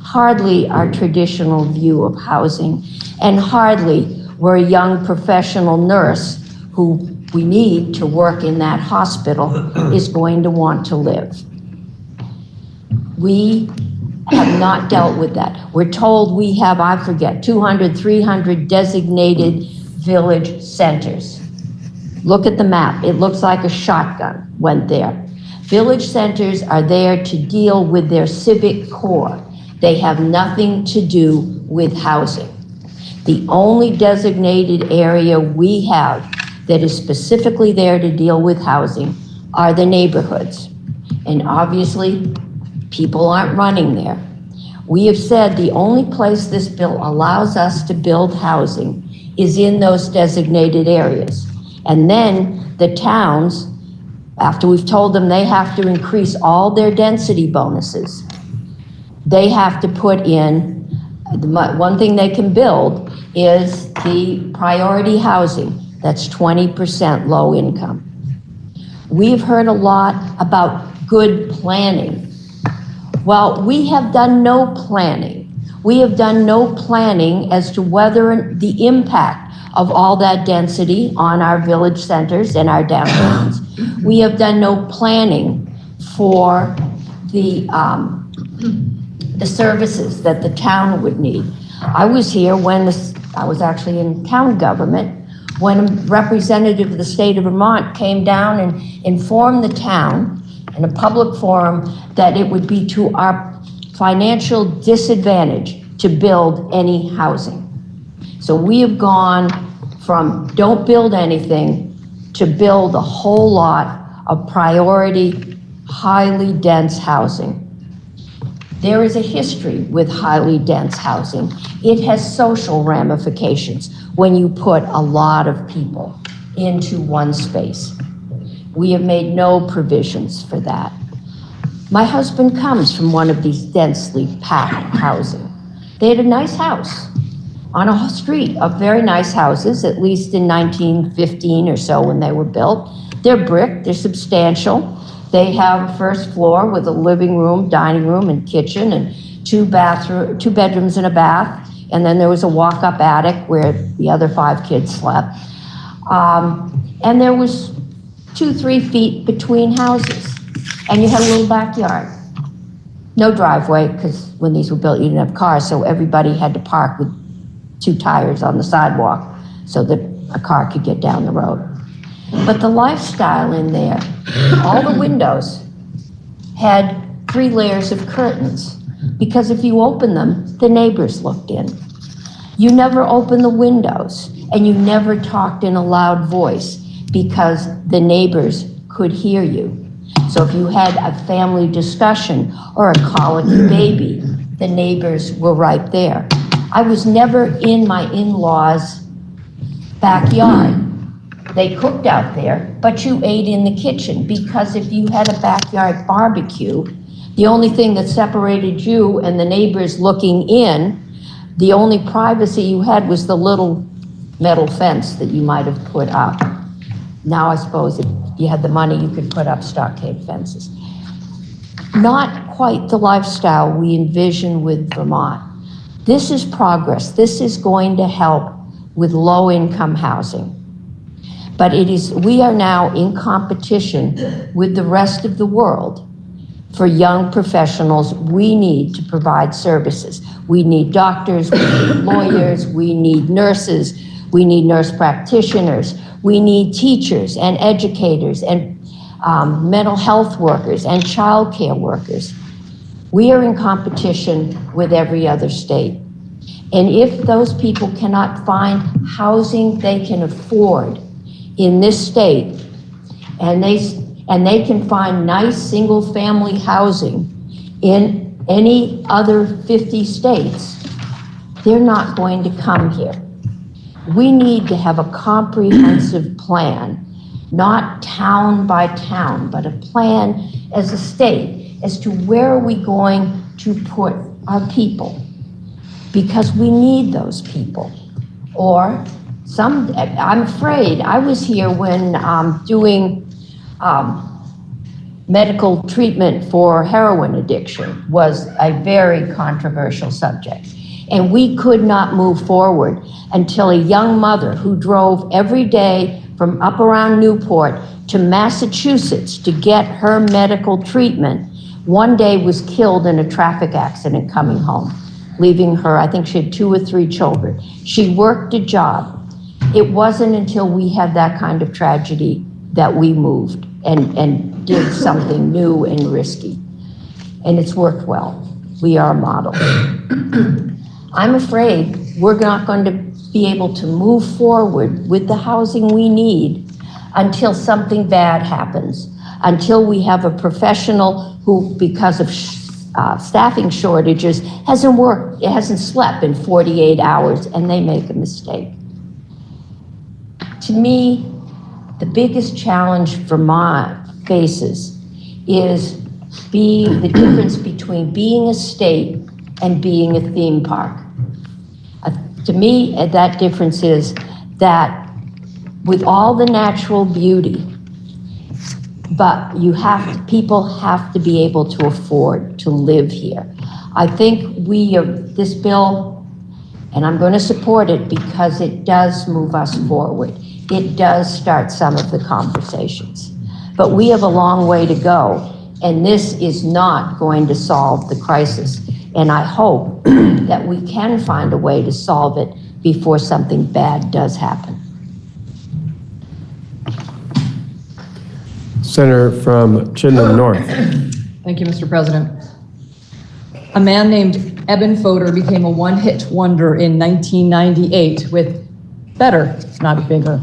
Hardly our traditional view of housing, and hardly where a young professional nurse who we need to work in that hospital is going to want to live. We have not dealt with that. We're told we have, 200, 300 designated village centers. Look at the map. It looks like a shotgun went there. Village centers are there to deal with their civic core. They have nothing to do with housing. The only designated area we have that is specifically there to deal with housing are the neighborhoods. And obviously, people aren't running there. We have said the only place this bill allows us to build housing is in those designated areas. And then the towns, after we've told them they have to increase all their density bonuses, they have to put in, one thing they can build is the priority housing. That's 20% low income. We've heard a lot about good planning. Well, we have done no planning. We have done no planning as to whether the impact of all that density on our village centers and our downtowns. We have done no planning for the services that the town would need. I was here when I was actually in town government when a representative of the state of Vermont came down and informed the town in a public forum that it would be to our financial disadvantage to build any housing. So we have gone from don't build anything to build a whole lot of priority, highly dense housing. There is a history with highly dense housing. It has social ramifications when you put a lot of people into one space. We have made no provisions for that. My husband comes from one of these densely packed housing. They had a nice house on a street of very nice houses, at least in 1915 or so when they were built. They're brick, they're substantial. They have a first floor with a living room, dining room, and kitchen, and two bedrooms and a bath. And then there was a walk-up attic where the other 5 kids slept. And there was 2-3 feet between houses. And you had a little backyard. No driveway, because when these were built, you didn't have cars, so everybody had to park with 2 tires on the sidewalk so that a car could get down the road. But the lifestyle in there, all the windows had 3 layers of curtains, because if you opened them, the neighbors looked in. You never opened the windows, and you never talked in a loud voice, because the neighbors could hear you. So if you had a family discussion or a colicky baby, the neighbors were right there. I was never in my in-laws' backyard. They cooked out there, but you ate in the kitchen, because if you had a backyard barbecue, the only thing that separated you and the neighbors looking in, the only privacy you had was the little metal fence that you might have put up. Now I suppose if you had the money, you could put up stockade fences. Not quite the lifestyle we envision with Vermont. This is progress. This is going to help with low-income housing. But we are now in competition with the rest of the world for young professionals. We need to provide services. We need doctors, we need lawyers, we need nurses, we need nurse practitioners, we need teachers and educators and mental health workers and childcare workers. We are in competition with every other state. And if those people cannot find housing they can afford in this state, and they can find nice single-family housing in any other 50 states, they're not going to come here. We need to have a comprehensive plan, not town by town, but a plan as a state as to where are we going to put our people, because we need those people. Or I'm afraid, I was here when doing medical treatment for heroin addiction was a very controversial subject. And we could not move forward until a young mother who drove every day from up around Newport to Massachusetts to get her medical treatment, one day was killed in a traffic accident coming home, leaving her, I think she had 2 or 3 children. She worked a job. It wasn't until we had that kind of tragedy that we moved and did something new and risky. And it's worked well. We are a model. I'm afraid we're not going to be able to move forward with the housing we need until something bad happens, until we have a professional who, because of staffing shortages, hasn't slept in 48 hours and they make a mistake. To me, the biggest challenge Vermont faces is the difference between being a state and being a theme park. To me, that difference is that with all the natural beauty, but people have to be able to afford to live here. I think this bill, and I'm going to support it because it does move us forward. It does start some of the conversations. But we have a long way to go, and this is not going to solve the crisis. And I hope that we can find a way to solve it before something bad does happen. Senator from Chittenden North. Thank you, Mr. President. A man named Eben Fodor became a one-hit wonder in 1998 with Better, Not Bigger.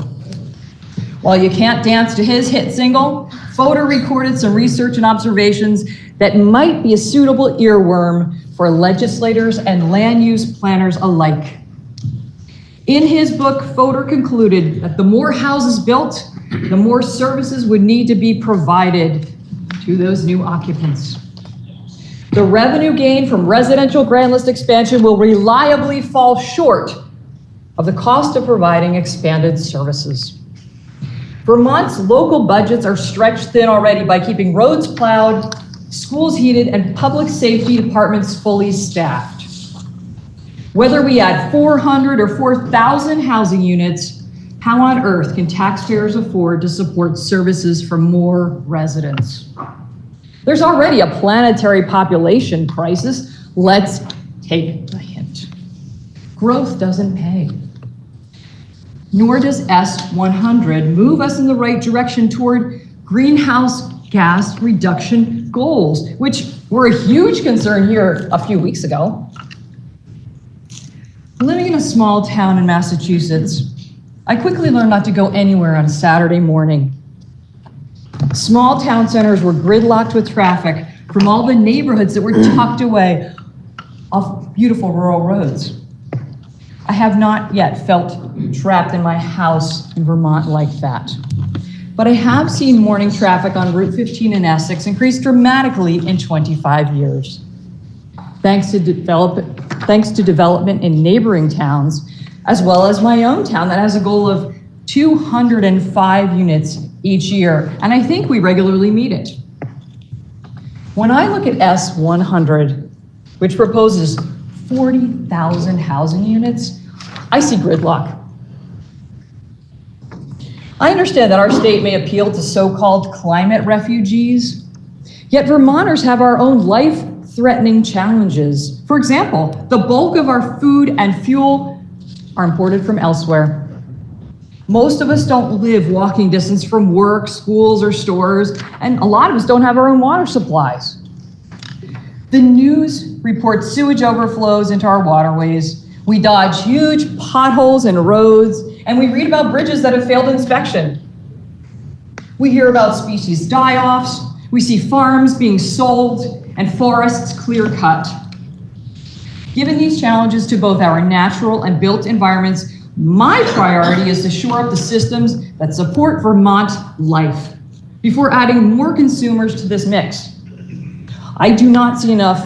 While you can't dance to his hit single, Fodor recorded some research and observations that might be a suitable earworm for legislators and land use planners alike. In his book, Fodor concluded that the more houses built, the more services would need to be provided to those new occupants. The revenue gain from residential grand list expansion will reliably fall short of the cost of providing expanded services. Vermont's local budgets are stretched thin already by keeping roads plowed, schools heated, and public safety departments fully staffed. Whether we add 400 or 4,000 housing units, How on earth can taxpayers afford to support services for more residents? There's already a planetary population crisis. Let's take the hint. Growth doesn't pay. Nor does S100 move us in the right direction toward greenhouse gas reduction goals, which were a huge concern here a few weeks ago. Living in a small town in Massachusetts, I quickly learned not to go anywhere on Saturday morning. Small town centers were gridlocked with traffic from all the neighborhoods that were tucked away off beautiful rural roads. I have not yet felt trapped in my house in Vermont like that. But I have seen morning traffic on Route 15 in Essex increase dramatically in 25 years. Thanks to development in neighboring towns, as well as my own town that has a goal of 205 units each year, and I think we regularly meet it. When I look at S100, which proposes 40,000 housing units, I see gridlock. I understand that our state may appeal to so-called climate refugees, yet Vermonters have our own life-threatening challenges. For example, the bulk of our food and fuel are imported from elsewhere. Most of us don't live walking distance from work, schools, or stores, and a lot of us don't have our own water supplies. The news reports sewage overflows into our waterways. We dodge huge potholes in roads, and we read about bridges that have failed inspection. We hear about species die-offs. We see farms being sold and forests clear-cut. Given these challenges to both our natural and built environments, my priority is to shore up the systems that support Vermont life before adding more consumers to this mix. I do not see enough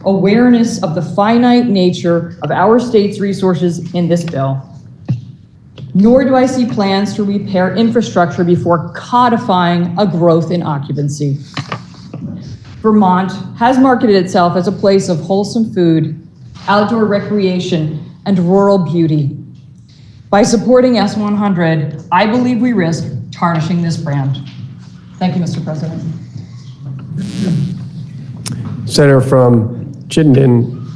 awareness of the finite nature of our state's resources in this bill. Nor do I see plans to repair infrastructure before codifying a growth in occupancy. Vermont has marketed itself as a place of wholesome food, outdoor recreation, and rural beauty. By supporting S100, I believe we risk tarnishing this brand. Thank you, Mr. President. Senator from Chittenden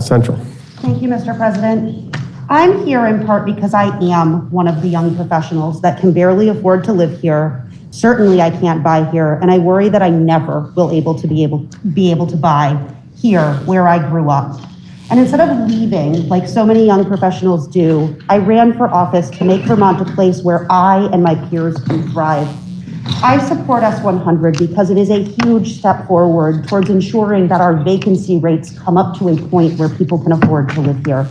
Central. Thank you, Mr. President. I'm here in part because I am one of the young professionals that can barely afford to live here. Certainly I can't buy here, and I worry that I never will be able to buy here where I grew up. And instead of leaving, like so many young professionals do, I ran for office to make Vermont a place where I and my peers can thrive. I support S100 because it is a huge step forward towards ensuring that our vacancy rates come up to a point where people can afford to live here,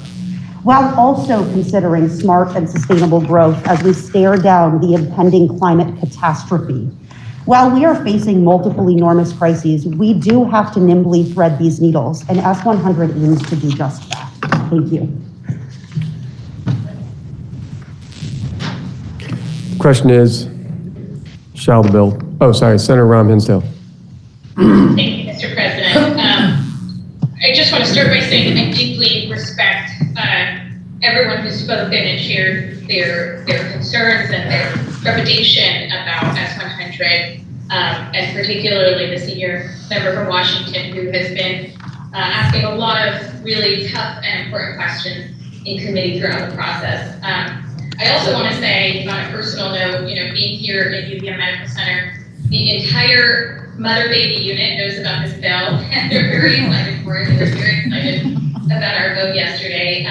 while also considering smart and sustainable growth as we stare down the impending climate catastrophe. While we are facing multiple enormous crises, we do have to nimbly thread these needles, and S100 aims to do just that. Thank you. The question is, shall the bill? Oh, sorry, Senator Rahm Hinsdale. Thank you, Mr. President. I just want to start by saying that I deeply respect everyone who's spoken and shared their concerns and their trepidation about S100, and particularly the senior member from Washington who has been asking a lot of really tough and important questions in committee throughout the process. I also want to say, on a personal note, being here at UVM Medical Center, the entire mother-baby unit knows about this bill, and they're very excited for it. They're very excited about our vote yesterday.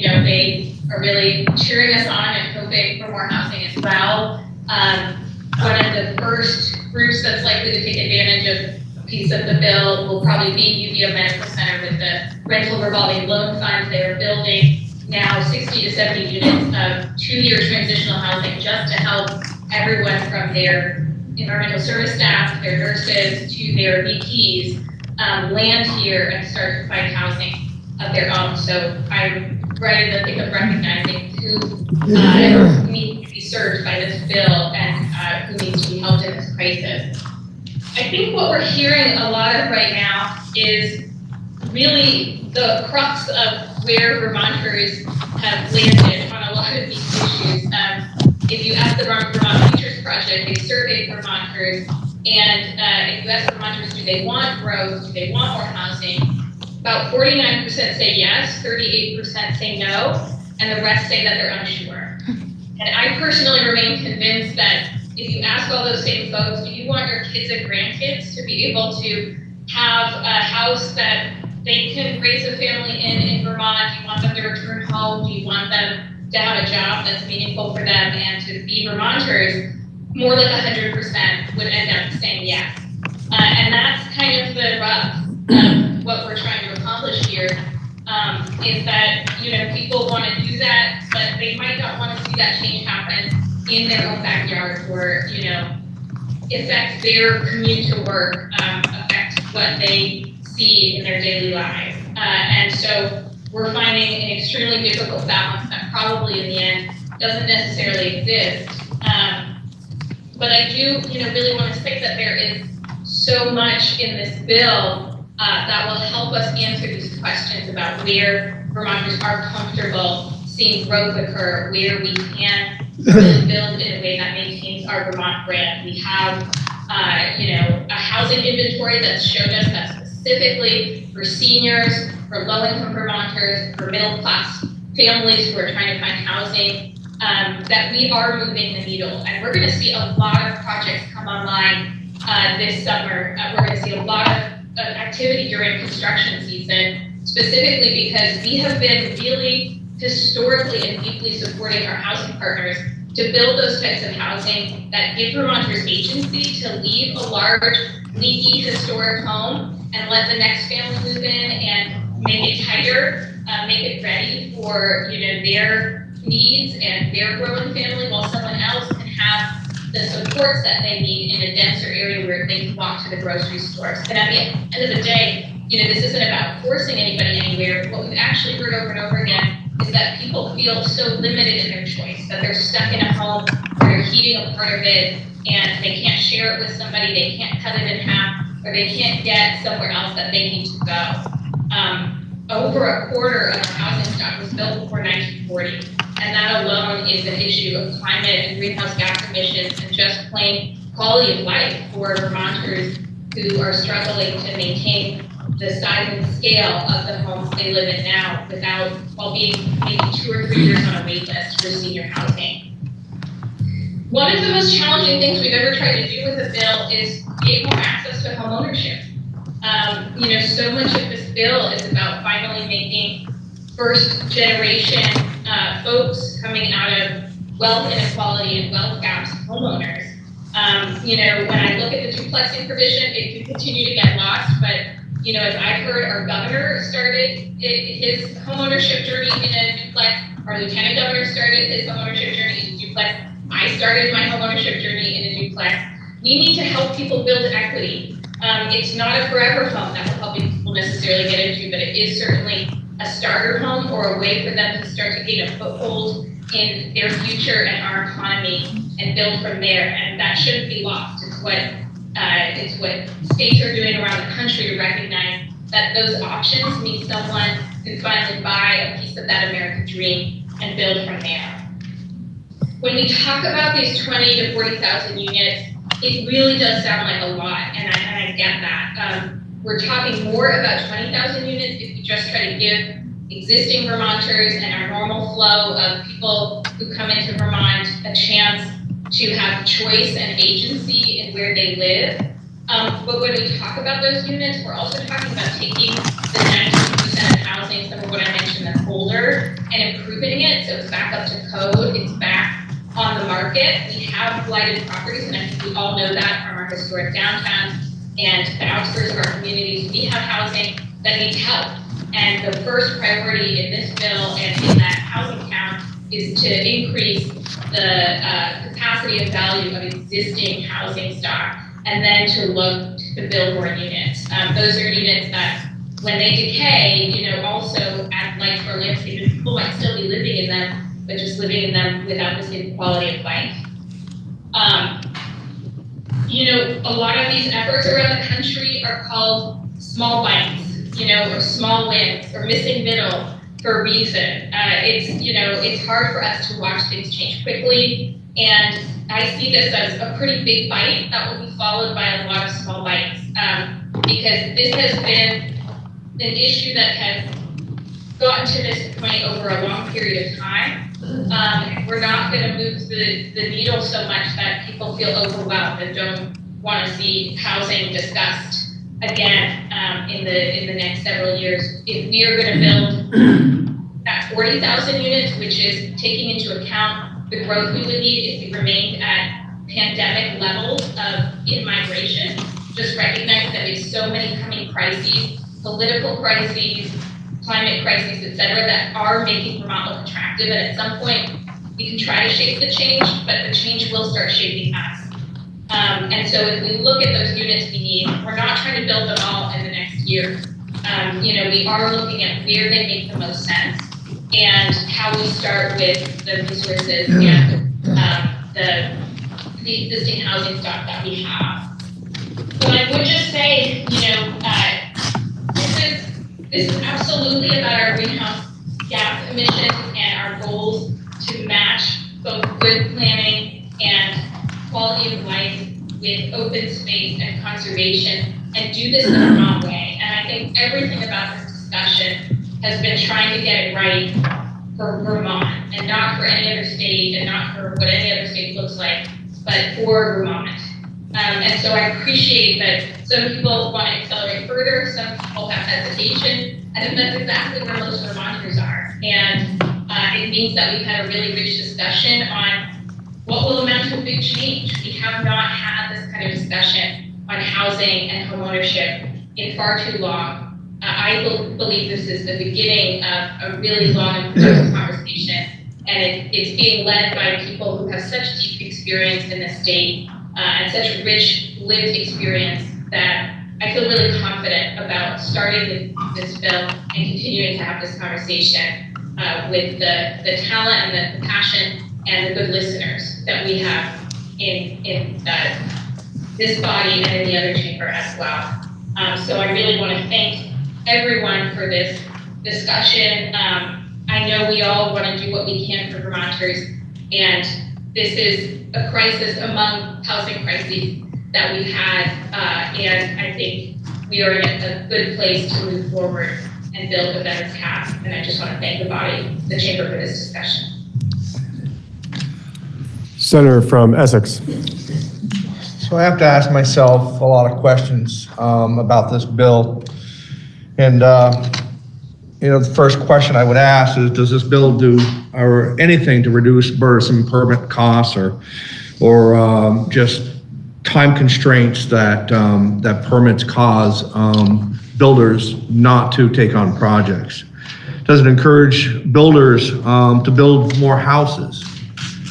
They are really cheering us on and hoping for more housing as well. One of the first groups that's likely to take advantage of a piece of the bill will probably be UVM Medical Center with the rental revolving loan fund. They are building now 60 to 70 units of 2-year transitional housing just to help everyone from their environmental service staff, their nurses, to their VPs land here and start to find housing of their own. So I'm right in the thick of recognizing who needs to be served by this bill and who needs to be helped in this crisis. I think what we're hearing a lot of right now is really the crux of where Vermonters have landed on a lot of these issues. if you ask the Vermont Futures Project, they surveyed Vermonters, and if you ask Vermonters, do they want growth, do they want more housing, about 49% say yes, 38% say no, and the rest say that they're unsure. And I personally remain convinced that if you ask all those same folks, do you want your kids and grandkids to be able to have a house that they can raise a family in Vermont? Do you want them to return home? Do you want them to have a job that's meaningful for them and to be Vermonters? More like 100% would end up saying yes. And that's kind of the rub. What we're trying to accomplish here is that, people want to do that, but they might not want to see that change happen in their own backyard or, affect their commute to work, affect what they see in their daily lives. And so we're finding an extremely difficult balance that probably in the end doesn't necessarily exist. But I do, really want to say that there is so much in this bill that will help us answer these questions about where Vermonters are comfortable seeing growth occur, where we can really build in a way that maintains our Vermont brand. We have, a housing inventory that's showed us that specifically for seniors, for low-income Vermonters, for middle-class families who are trying to find housing, that we are moving the needle. And we're going to see a lot of projects come online this summer. We're going to see a lot of activity during construction season, specifically because we have been really historically and deeply supporting our housing partners to build those types of housing that give Vermonters agency to leave a large, leaky, historic home and let the next family move in and make it tighter, make it ready for their needs and their growing family, while someone else can have the supports that they need in a denser area where they can walk to the grocery stores. And at the end of the day, this isn't about forcing anybody anywhere. What we've actually heard over and over again is that people feel so limited in their choice, that they're stuck in a home where they're heating a part of it and they can't share it with somebody, they can't cut it in half, or they can't get somewhere else that they need to go. Over a quarter of our housing stock was built before 1940, and that alone is an issue of climate and greenhouse gas emissions and just plain quality of life for Vermonters who are struggling to maintain the size and scale of the homes they live in now while being maybe 2 or 3 years on a wait list for senior housing. One of the most challenging things we've ever tried to do with the bill is create more access to homeownership. So much of this bill is about finally making first generation folks coming out of wealth inequality and wealth gaps homeowners. When I look at the duplexing provision, it can continue to get lost, but as I've heard, our governor started his homeownership journey in a duplex, our lieutenant governor started his homeownership journey in a duplex, I started my homeownership journey in a duplex. We need to help people build equity. It's not a forever home that we're helping people necessarily get into, but it is certainly a starter home or a way for them to start to gain a foothold in their future and our economy and build from there. And that shouldn't be lost. It's what states are doing around the country to recognize that those options mean someone can finally buy a piece of that American dream and build from there. When we talk about these 20 to 40,000 units, it really does sound like a lot, and I get that. We're talking more about 20,000 units if we just try to give existing Vermonters and our normal flow of people who come into Vermont a chance to have choice and agency in where they live. But when we talk about those units, we're also talking about taking the 92% of housing, some of what I mentioned that's older, and improving it so it's back up to code, it's back on the market. We have blighted properties, and I think we all know that from our historic downtowns and the outskirts of our communities. We have housing that needs help. And the first priority in this bill and in that housing count is to increase the capacity and value of existing housing stock, and then to look to build more units. Those are units that, when they decay, also add life to our landscape, and people might still be living in them, but just living in them without the same quality of life. A lot of these efforts around the country are called small bites, or small wins, or missing middle for a reason. It's hard for us to watch things change quickly. And I see this as a pretty big bite that will be followed by a lot of small bites, because this has been an issue that has gotten to this point over a long period of time. We're not going to move the needle so much that people feel overwhelmed and don't want to see housing discussed again in the next several years. If we are going to build at 40,000 units, which is taking into account the growth we would need if we remained at pandemic levels of in-migration, just recognize that we have so many coming crises, political crises, climate crises, et cetera, that are making Vermont look attractive. And at some point, we can try to shape the change, but the change will start shaping us. And so if we look at those units we need, we're not trying to build them all in the next year. We are looking at where they make the most sense and how we start with the resources and the existing housing stock that we have. But I would just say, this is absolutely about our greenhouse gas emissions and our goals to match both good planning and quality of life with open space and conservation, and do this in a wrong way. And I think everything about this discussion has been trying to get it right for Vermont, and not for any other state, and not for what any other state looks like, but for Vermont. And so I appreciate that some people want to accelerate further, some people have hesitation, and that's exactly where most Vermonters are. And it means that we've had a really rich discussion on what will amount to a big change. We have not had this kind of discussion on housing and homeownership in far too long. I believe this is the beginning of a really long and productive conversation, and it's being led by people who have such deep experience in the state and such rich lived experience that I feel really confident about starting this bill and continuing to have this conversation with the talent and the passion and the good listeners that we have in this body and in the other chamber as well. So I really want to thank everyone for this discussion. I know we all want to do what we can for Vermonters, and this is a crisis among housing crises that we've had, and I think we are in a good place to move forward and build a better path. And I just want to thank the body, the chamber, for this discussion. Senator from Essex. So I have to ask myself a lot of questions about this bill. And, the first question I would ask is, does this bill do or anything to reduce burdensome permit costs or just time constraints that permits cause builders not to take on projects? Does it encourage builders to build more houses?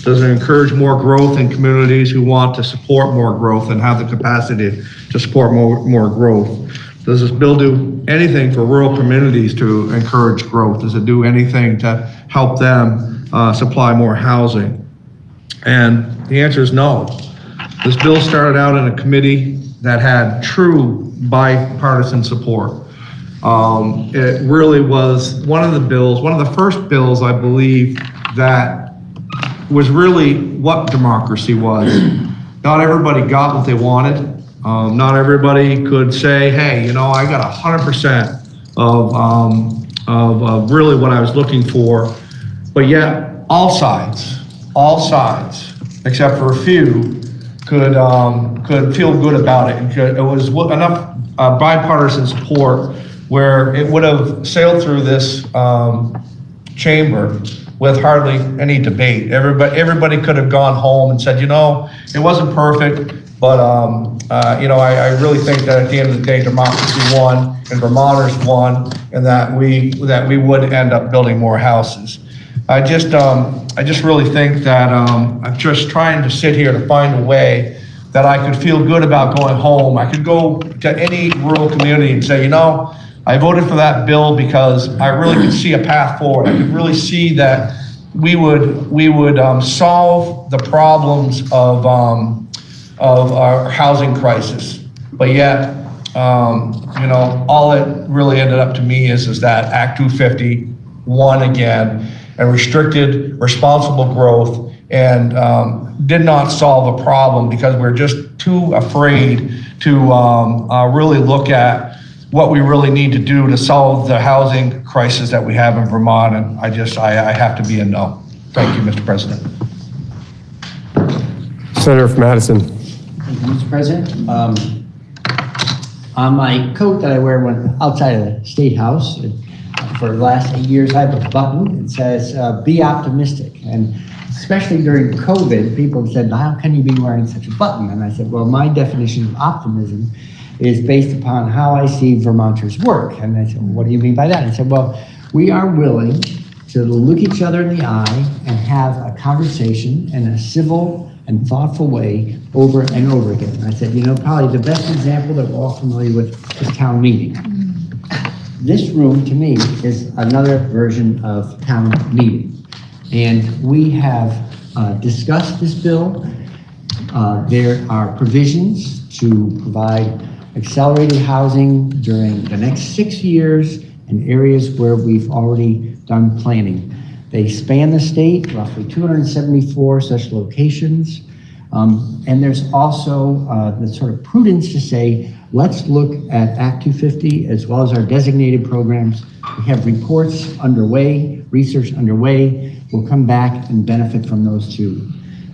Does it encourage more growth in communities who want to support more growth and have the capacity to support more growth? Does this bill do anything for rural communities to encourage growth? Does it do anything to help them supply more housing? And the answer is no. This bill started out in a committee that had true bipartisan support. It really was one of the first bills, I believe, that was really what democracy was. Not everybody got what they wanted. Not everybody could say, hey, I got 100% of really what I was looking for. But yet, all sides, except for a few, could feel good about it. It was enough bipartisan support where it would have sailed through this chamber with hardly any debate. Everybody could have gone home and said, it wasn't perfect, but I really think that at the end of the day, democracy won and Vermonters won, and that we would end up building more houses. I just really think that I'm just trying to sit here to find a way that I could feel good about going home. I could go to any rural community and say, I voted for that bill because I really could see a path forward. I could really see that we would solve the problems of our housing crisis. But yet, all it really ended up to me is that Act 250 won again and restricted responsible growth and did not solve a problem because we're just too afraid to really look at what we really need to do to solve the housing crisis that we have in Vermont, and I have to be a no. Thank you, Mr. President. Senator from Madison. Thank you, Mr. President. On my coat that I wear when outside of the State House, for the last 8 years, I have a button that says, be optimistic. And especially during COVID, people said, how can you be wearing such a button? And I said, well, my definition of optimism is based upon how I see Vermonters work. And they said, well, what do you mean by that? I said, well, we are willing to look each other in the eye and have a conversation in a civil and thoughtful way over and over again. And I said, probably the best example that we're all familiar with is town meeting. This room, to me, is another version of town meeting. And we have discussed this bill. There are provisions to provide accelerated housing during the next 6 years in areas where we've already done planning. They span the state, roughly 274 such locations. And there's also the sort of prudence to say, let's look at Act 250 as well as our designated programs. We have reports underway, research underway. We'll come back and benefit from those too.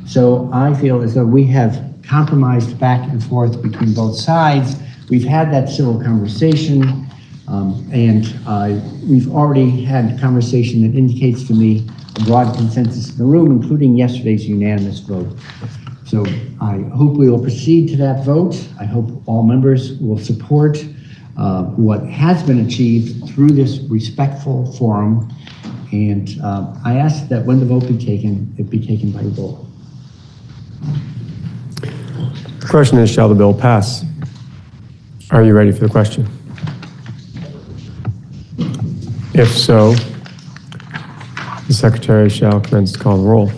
So I feel as though we have compromised back and forth between both sides. We've had that civil conversation. We've already had a conversation that indicates to me a broad consensus in the room, including yesterday's unanimous vote. So I hope we will proceed to that vote. I hope all members will support what has been achieved through this respectful forum. And I ask that when the vote be taken, it be taken by roll. The question is, shall the bill pass? Are you ready for the question? If so, the secretary shall commence to call the roll.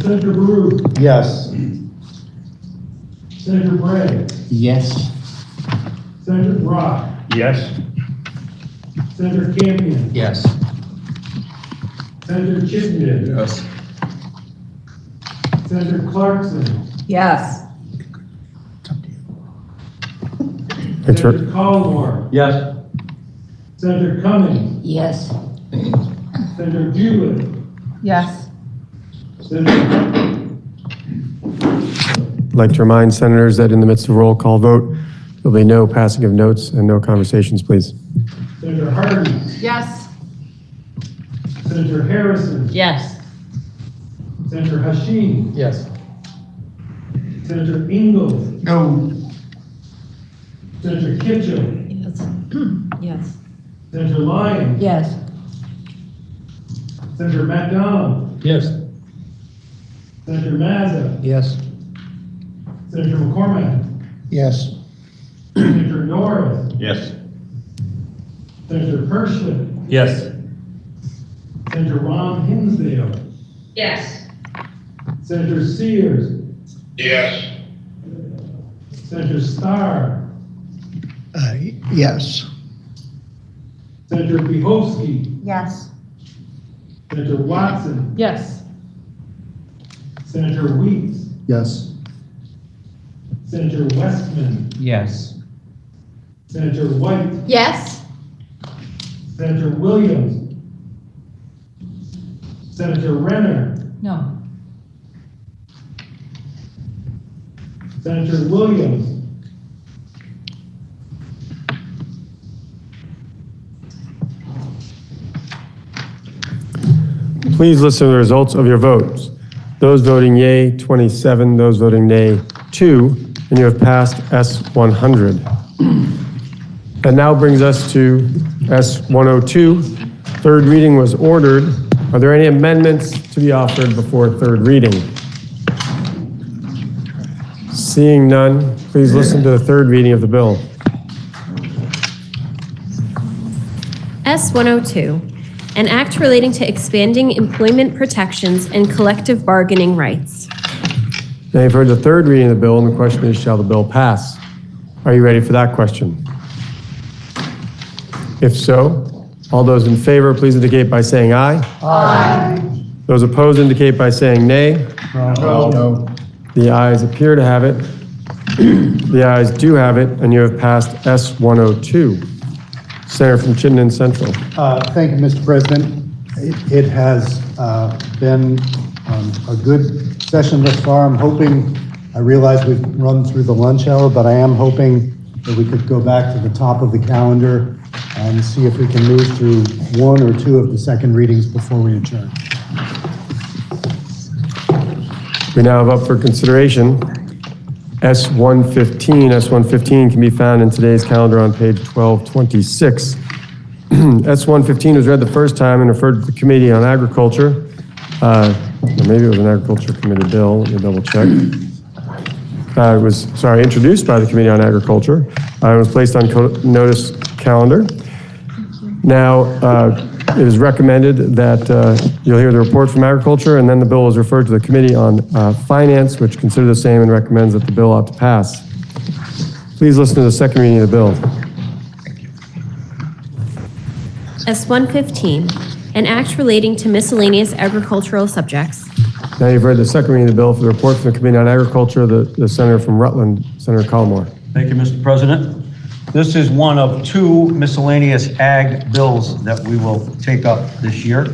Senator Baruch. Yes. Senator Bray. Yes. Senator Brock. Yes. Senator Campion. Yes. Senator Chittenden. Yes. Senator Clarkson. Yes. Senator Collmore. Yes. Senator Cummings. Yes. Senator Jewett. Yes. Senator I'd like to remind senators that in the midst of a roll call vote, there'll be no passing of notes and no conversations, please. Senator Hardy. Yes. Senator Harrison. Yes. Senator Hashim. Yes. Senator Ingalls. No. Senator Kitchell. Yes. Yes. Senator Lyons. Yes. Senator McDonald. Yes. Senator Mazza. Yes. Senator McCormack. Yes. Senator Norris. Yes. Senator Perschlip. Yes. Senator Ron Hinsdale. Yes. Senator Sears. Yes. Senator Starr. Yes. Senator Bihovsky. Yes. Senator Watson. Yes. Senator Weeks. Yes. Senator Westman. Yes. Senator White. Yes. Senator Williams. Senator Renner. No. Senator Williams. Please listen to the results of your votes. Those voting yea, 27. Those voting nay, 2. And you have passed S100. That now brings us to S102. Third reading was ordered. Are there any amendments to be offered before third reading? Seeing none, please listen to the third reading of the bill. S102, an act relating to expanding employment protections and collective bargaining rights. Now you've heard the third reading of the bill, and the question is, shall the bill pass? Are you ready for that question? If so, all those in favor, please indicate by saying aye. Aye. Those opposed indicate by saying nay. No. The ayes appear to have it. The ayes do have it, and you have passed S-102. Senator from Chittenden Central. Thank you, Mr. President. It has been a good session thus far. I realize we've run through the lunch hour, but I am hoping that we could go back to the top of the calendar and see if we can move through one or two of the second readings before we adjourn. We now have up for consideration S-115. S-115 can be found in today's calendar on page 1226. S-115 was read the first time and referred to the Committee on Agriculture. Maybe it was an Agriculture Committee bill. Let me double check. It was introduced by the Committee on Agriculture. It was placed on notice calendar. Now, it is recommended that you'll hear the report from Agriculture, and then the bill is referred to the Committee on Finance, which consider the same and recommends that the bill ought to pass. Please listen to the second reading of the bill. S-115, an act relating to miscellaneous agricultural subjects. Now you've heard the second reading of the bill. For the report from the Committee on Agriculture, the Senator from Rutland, Senator Collmore. Thank you, Mr. President. This is one of two miscellaneous ag bills that we will take up this year.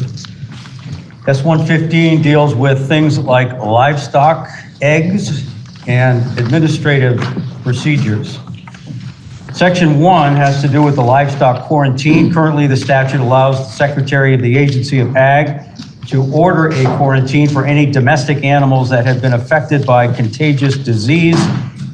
S-115 deals with things like livestock, eggs, and administrative procedures. Section 1 has to do with the livestock quarantine. Currently, the statute allows the Secretary of the Agency of Ag to order a quarantine for any domestic animals that have been affected by contagious disease,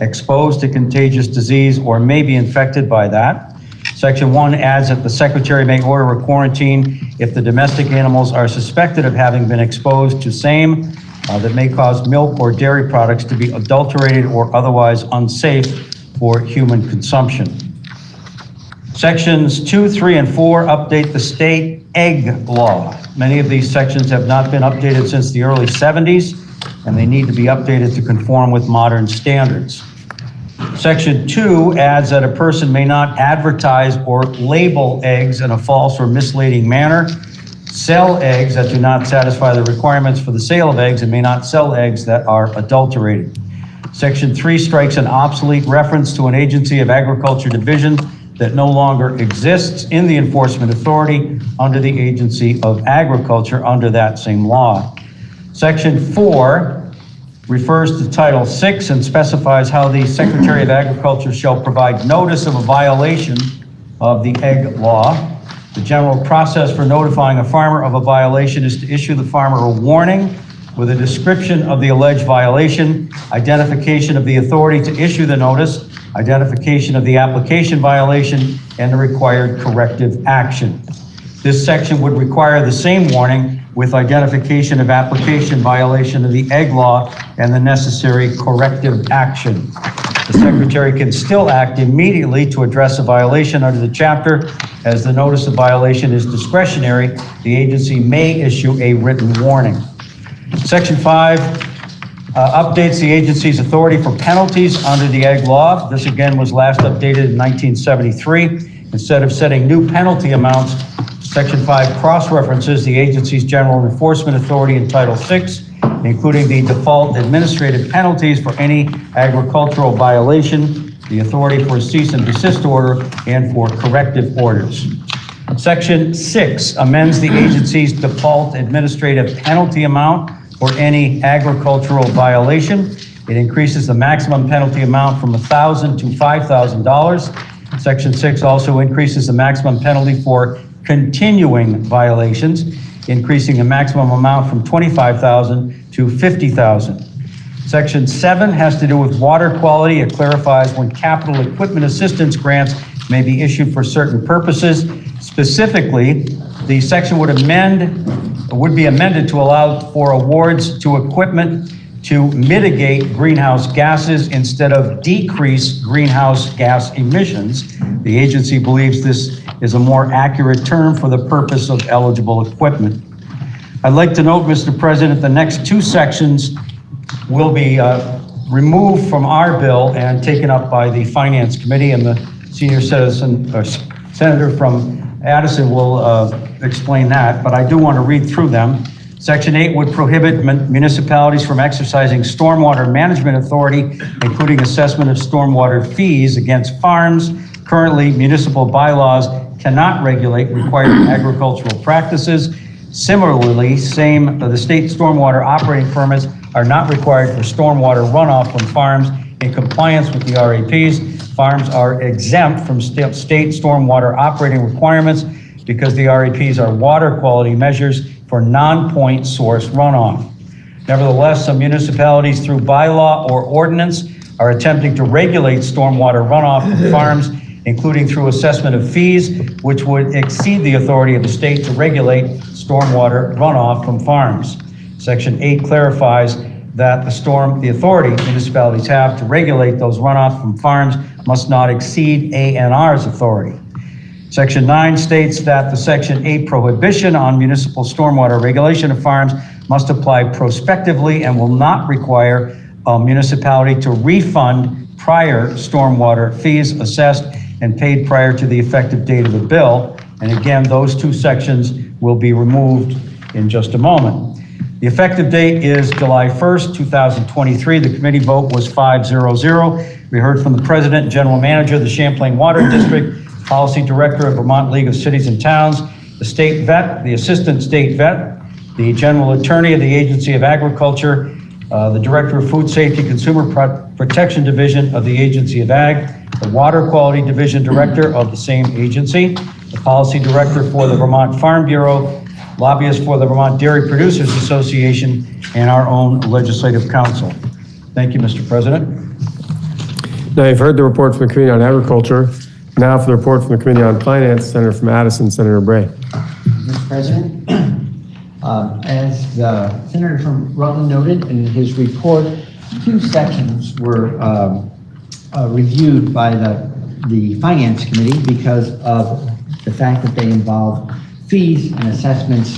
exposed to contagious disease, or may be infected by that. Section 1 adds that the Secretary may order a quarantine if the domestic animals are suspected of having been exposed to same that may cause milk or dairy products to be adulterated or otherwise unsafe for human consumption. Sections 2, 3, and 4 update the state egg law. Many of these sections have not been updated since the early 70s, and they need to be updated to conform with modern standards. Section 2 adds that a person may not advertise or label eggs in a false or misleading manner, sell eggs that do not satisfy the requirements for the sale of eggs, and may not sell eggs that are adulterated. Section 3 strikes an obsolete reference to an Agency of Agriculture division that no longer exists in the Enforcement Authority under the Agency of Agriculture under that same law. Section 4 refers to Title 6 and specifies how the Secretary of Agriculture shall provide notice of a violation of the egg law. The general process for notifying a farmer of a violation is to issue the farmer a warning with a description of the alleged violation, identification of the authority to issue the notice, identification of the application violation, and the required corrective action. This section would require the same warning with identification of application violation of the egg law and the necessary corrective action. The Secretary can still act immediately to address a violation under the chapter. As the notice of violation is discretionary, the agency may issue a written warning. Section 5 updates the agency's authority for penalties under the egg law. This again was last updated in 1973. Instead of setting new penalty amounts, Section 5 cross-references the agency's general enforcement authority in Title 6, including the default administrative penalties for any agricultural violation, the authority for a cease and desist order, and for corrective orders. Section 6 amends the agency's default administrative penalty amount for any agricultural violation. It increases the maximum penalty amount from $1,000 to $5,000. Section 6 also increases the maximum penalty for continuing violations, increasing the maximum amount from $25,000 to $50,000. Section 7 has to do with water quality. It clarifies when capital equipment assistance grants may be issued for certain purposes. Specifically, the section would be amended to allow for awards to equipment to mitigate greenhouse gases instead of decrease greenhouse gas emissions. The agency believes this is a more accurate term for the purpose of eligible equipment. I'd like to note, Mr. President, the next two sections will be removed from our bill and taken up by the Finance Committee, and the senior senator from Addison will explain that, but I do want to read through them. Section 8 would prohibit municipalities from exercising stormwater management authority, including assessment of stormwater fees against farms. Currently, municipal bylaws cannot regulate required agricultural practices. Similarly, the state stormwater operating permits are not required for stormwater runoff from farms in compliance with the RAPs. Farms are exempt from state stormwater operating requirements because the RAPs are water quality measures for non-point source runoff. Nevertheless, some municipalities through bylaw or ordinance are attempting to regulate stormwater runoff from farms, including through assessment of fees, which would exceed the authority of the state to regulate stormwater runoff from farms. Section 8 clarifies that the authority municipalities have to regulate those runoff from farms must not exceed ANR's authority. Section 9 states that the Section 8 prohibition on municipal stormwater regulation of farms must apply prospectively and will not require a municipality to refund prior stormwater fees assessed and paid prior to the effective date of the bill. And again, those two sections will be removed in just a moment. The effective date is July 1st, 2023. The committee vote was 5-0-0. We heard from the president and general manager of the Champlain Water District, policy director of Vermont League of Cities and Towns, the state vet, the assistant state vet, the general attorney of the Agency of Agriculture, the director of Food Safety Consumer Protection Division of the Agency of Ag, the Water Quality Division Director of the same agency, the policy director for the Vermont Farm Bureau, lobbyist for the Vermont Dairy Producers Association, and our own legislative council. Thank you, Mr. President. Now you've heard the report from the Committee on Agriculture. Now for the report from the Committee on Finance, Senator from Addison, Senator Bray. Mr. President, as the Senator from Rutland noted in his report, two sections were reviewed by the Finance Committee because of the fact that they involve fees and assessments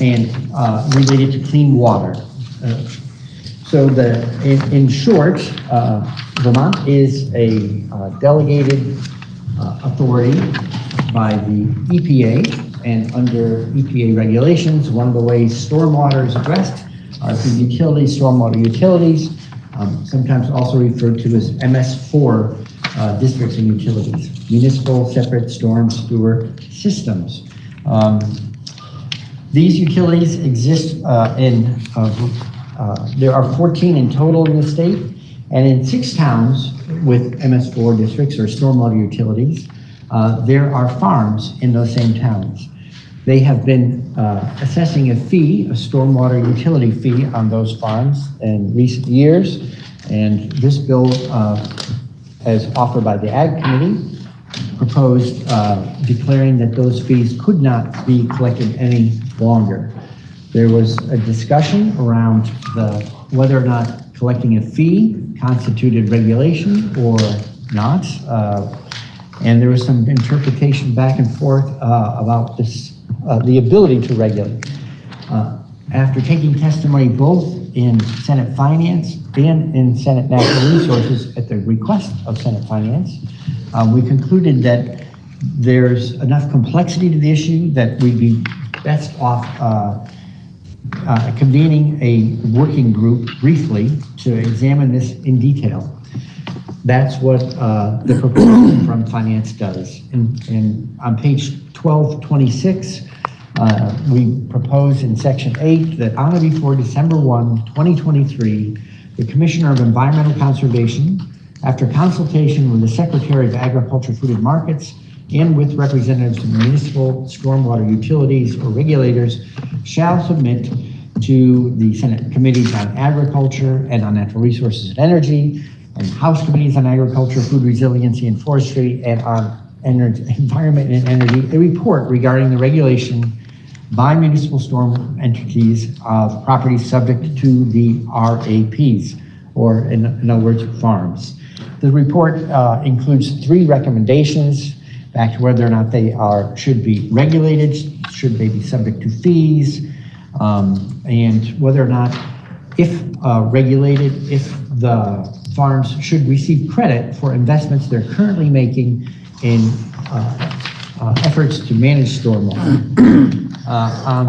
and related to clean water. So in short, Vermont is a delegated authority by the EPA, and under EPA regulations, one of the ways stormwater is addressed are through utilities, stormwater utilities, sometimes also referred to as MS4 districts and utilities, municipal separate storm sewer systems. These utilities exist there are 14 in total in the state, and in 6 towns with MS4 districts or stormwater utilities, there are farms in those same towns. They have been assessing a fee, a stormwater utility fee on those farms in recent years, and this bill, as offered by the Ag Committee, proposed declaring that those fees could not be collected any longer. There was a discussion around whether or not collecting a fee constituted regulation or not, and there was some interpretation back and forth about this, the ability to regulate. After taking testimony both in Senate Finance and in Senate Natural Resources at the request of Senate Finance, we concluded that there's enough complexity to the issue that we'd be best off convening a working group briefly to examine this in detail. That's what the proposal from Finance does. And on page 1226, we propose in section 8 that on or before December 1, 2023, the Commissioner of Environmental Conservation, after consultation with the Secretary of Agriculture, Food and Markets, and with representatives of municipal stormwater utilities or regulators, shall submit to the Senate Committees on Agriculture and on Natural Resources and Energy, and House Committees on Agriculture, Food Resiliency and Forestry, and on Environment and Energy, a report regarding the regulation by municipal storm entities of properties subject to the RAPs, or in other words, farms. The report includes 3 recommendations back to whether or not they should be regulated, should they be subject to fees, and whether or not, if regulated, if the farms should receive credit for investments they're currently making in efforts to manage stormwater. On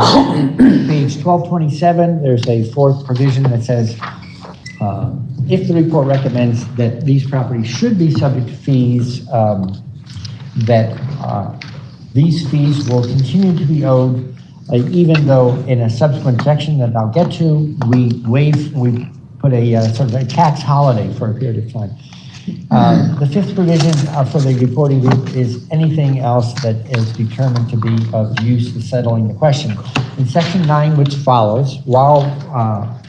page 1227, there's a 4th provision that says, if the report recommends that these properties should be subject to fees, that these fees will continue to be owed, even though in a subsequent section that I'll get to, we put a sort of a tax holiday for a period of time. The 5th provision for the reporting group is anything else that is determined to be of use to settling the question. In section 9, which follows, while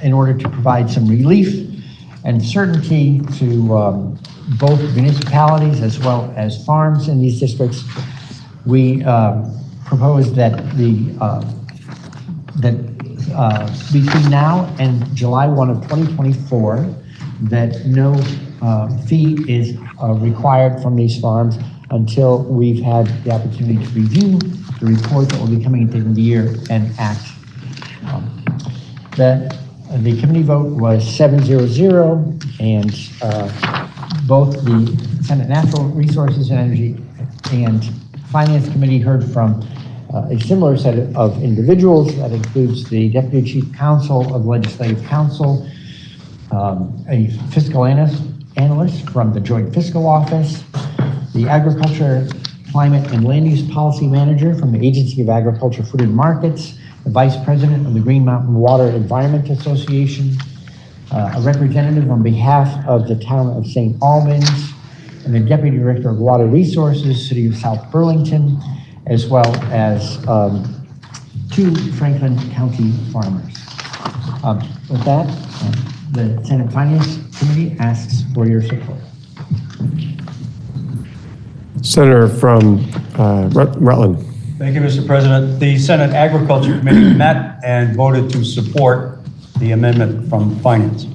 in order to provide some relief and certainty to both municipalities as well as farms in these districts, we propose that between now and July 1 of 2024, that no fee is required from these farms until we've had the opportunity to review the report that will be coming at the end of the year and act. The committee vote was 7-0-0, and both the Senate Natural Resources and Energy and Finance Committee heard from a similar set of individuals. That includes the Deputy Chief Counsel of Legislative Counsel, a fiscal analyst from the Joint Fiscal Office, the Agriculture, Climate, and Land Use Policy Manager from the Agency of Agriculture, Food and Markets, the Vice President of the Green Mountain Water Environment Association, a representative on behalf of the town of St. Albans, and the Deputy Director of Water Resources, City of South Burlington, as well as 2 Franklin County farmers. With that, the Senate Finance Committee asks for your support. Senator from Rutland. Thank you, Mr. President. The Senate Agriculture Committee met and voted to support the amendment from Finance.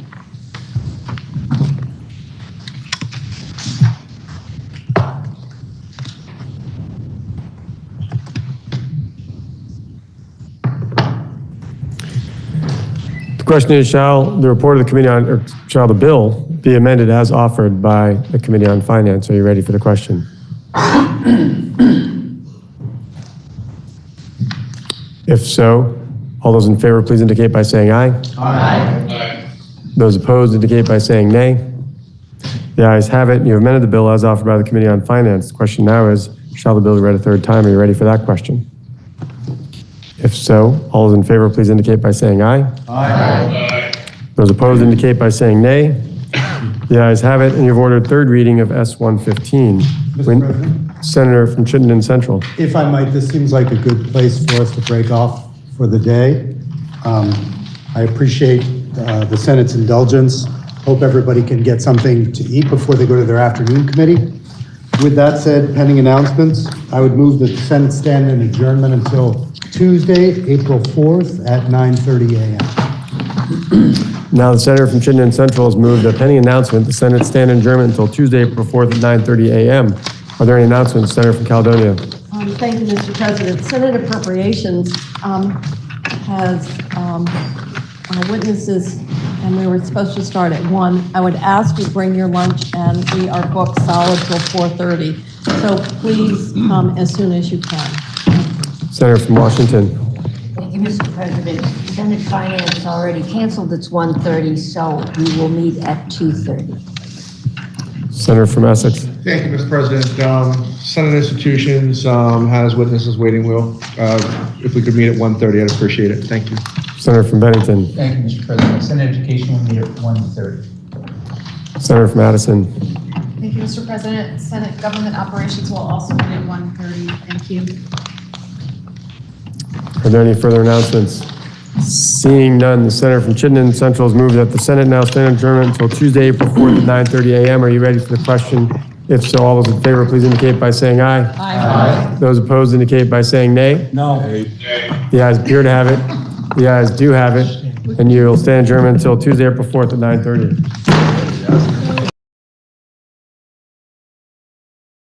The question is, shall the report of the committee or shall the bill be amended as offered by the Committee on Finance? Are you ready for the question? If so, all those in favor, please indicate by saying aye. Aye. Those opposed indicate by saying nay. The ayes have it, and you have amended the bill as offered by the Committee on Finance. The question now is, shall the bill be read a 3rd time? Are you ready for that question? If so, all those in favor, please indicate by saying aye. Aye. Those opposed indicate by saying nay. The ayes have it, and you've ordered 3rd reading of S-115. Mr. President? Senator from Chittenden Central. If I might, this seems like a good place for us to break off for the day. I appreciate the Senate's indulgence. Hope everybody can get something to eat before they go to their afternoon committee. With that said, pending announcements, I would move that the Senate stand in adjournment until Tuesday, April 4th at 9:30 a.m. Now the Senator from Chittenden Central has moved a pending announcement. The Senate stand in adjournment until Tuesday, April 4th at 9:30 a.m. Are there any announcements? Senator from Caledonia. Thank you, Mr. President. Senate Appropriations has witnesses, and we were supposed to start at 1. I would ask you to bring your lunch, and we are booked solid till 4:30. So please come as soon as you can. Senator from Washington. Thank you, Mr. President. Senate Finance already canceled its 1:30, so we will meet at 2:30. Senator from Essex. Thank you, Mr. President. Senate Institutions has witnesses waiting. If we could meet at 1:30, I'd appreciate it. Thank you. Senator from Bennington. Thank you, Mr. President. Senate Education will meet at 1:30. Senator from Madison. Thank you, Mr. President. Senate Government Operations will also meet at 1:30. Thank you. Are there any further announcements? Seeing none, the Senator from Chittenden Central has moved that the Senate now stand adjournment until Tuesday, April 4th at 9:30 a.m. Are you ready for the question If so, all those in favor, please indicate by saying aye. Aye. Those opposed indicate by saying nay. No. The ayes appear to have it. The ayes do have it. And you'll stand adjourned until Tuesday, April 4th at 9:30.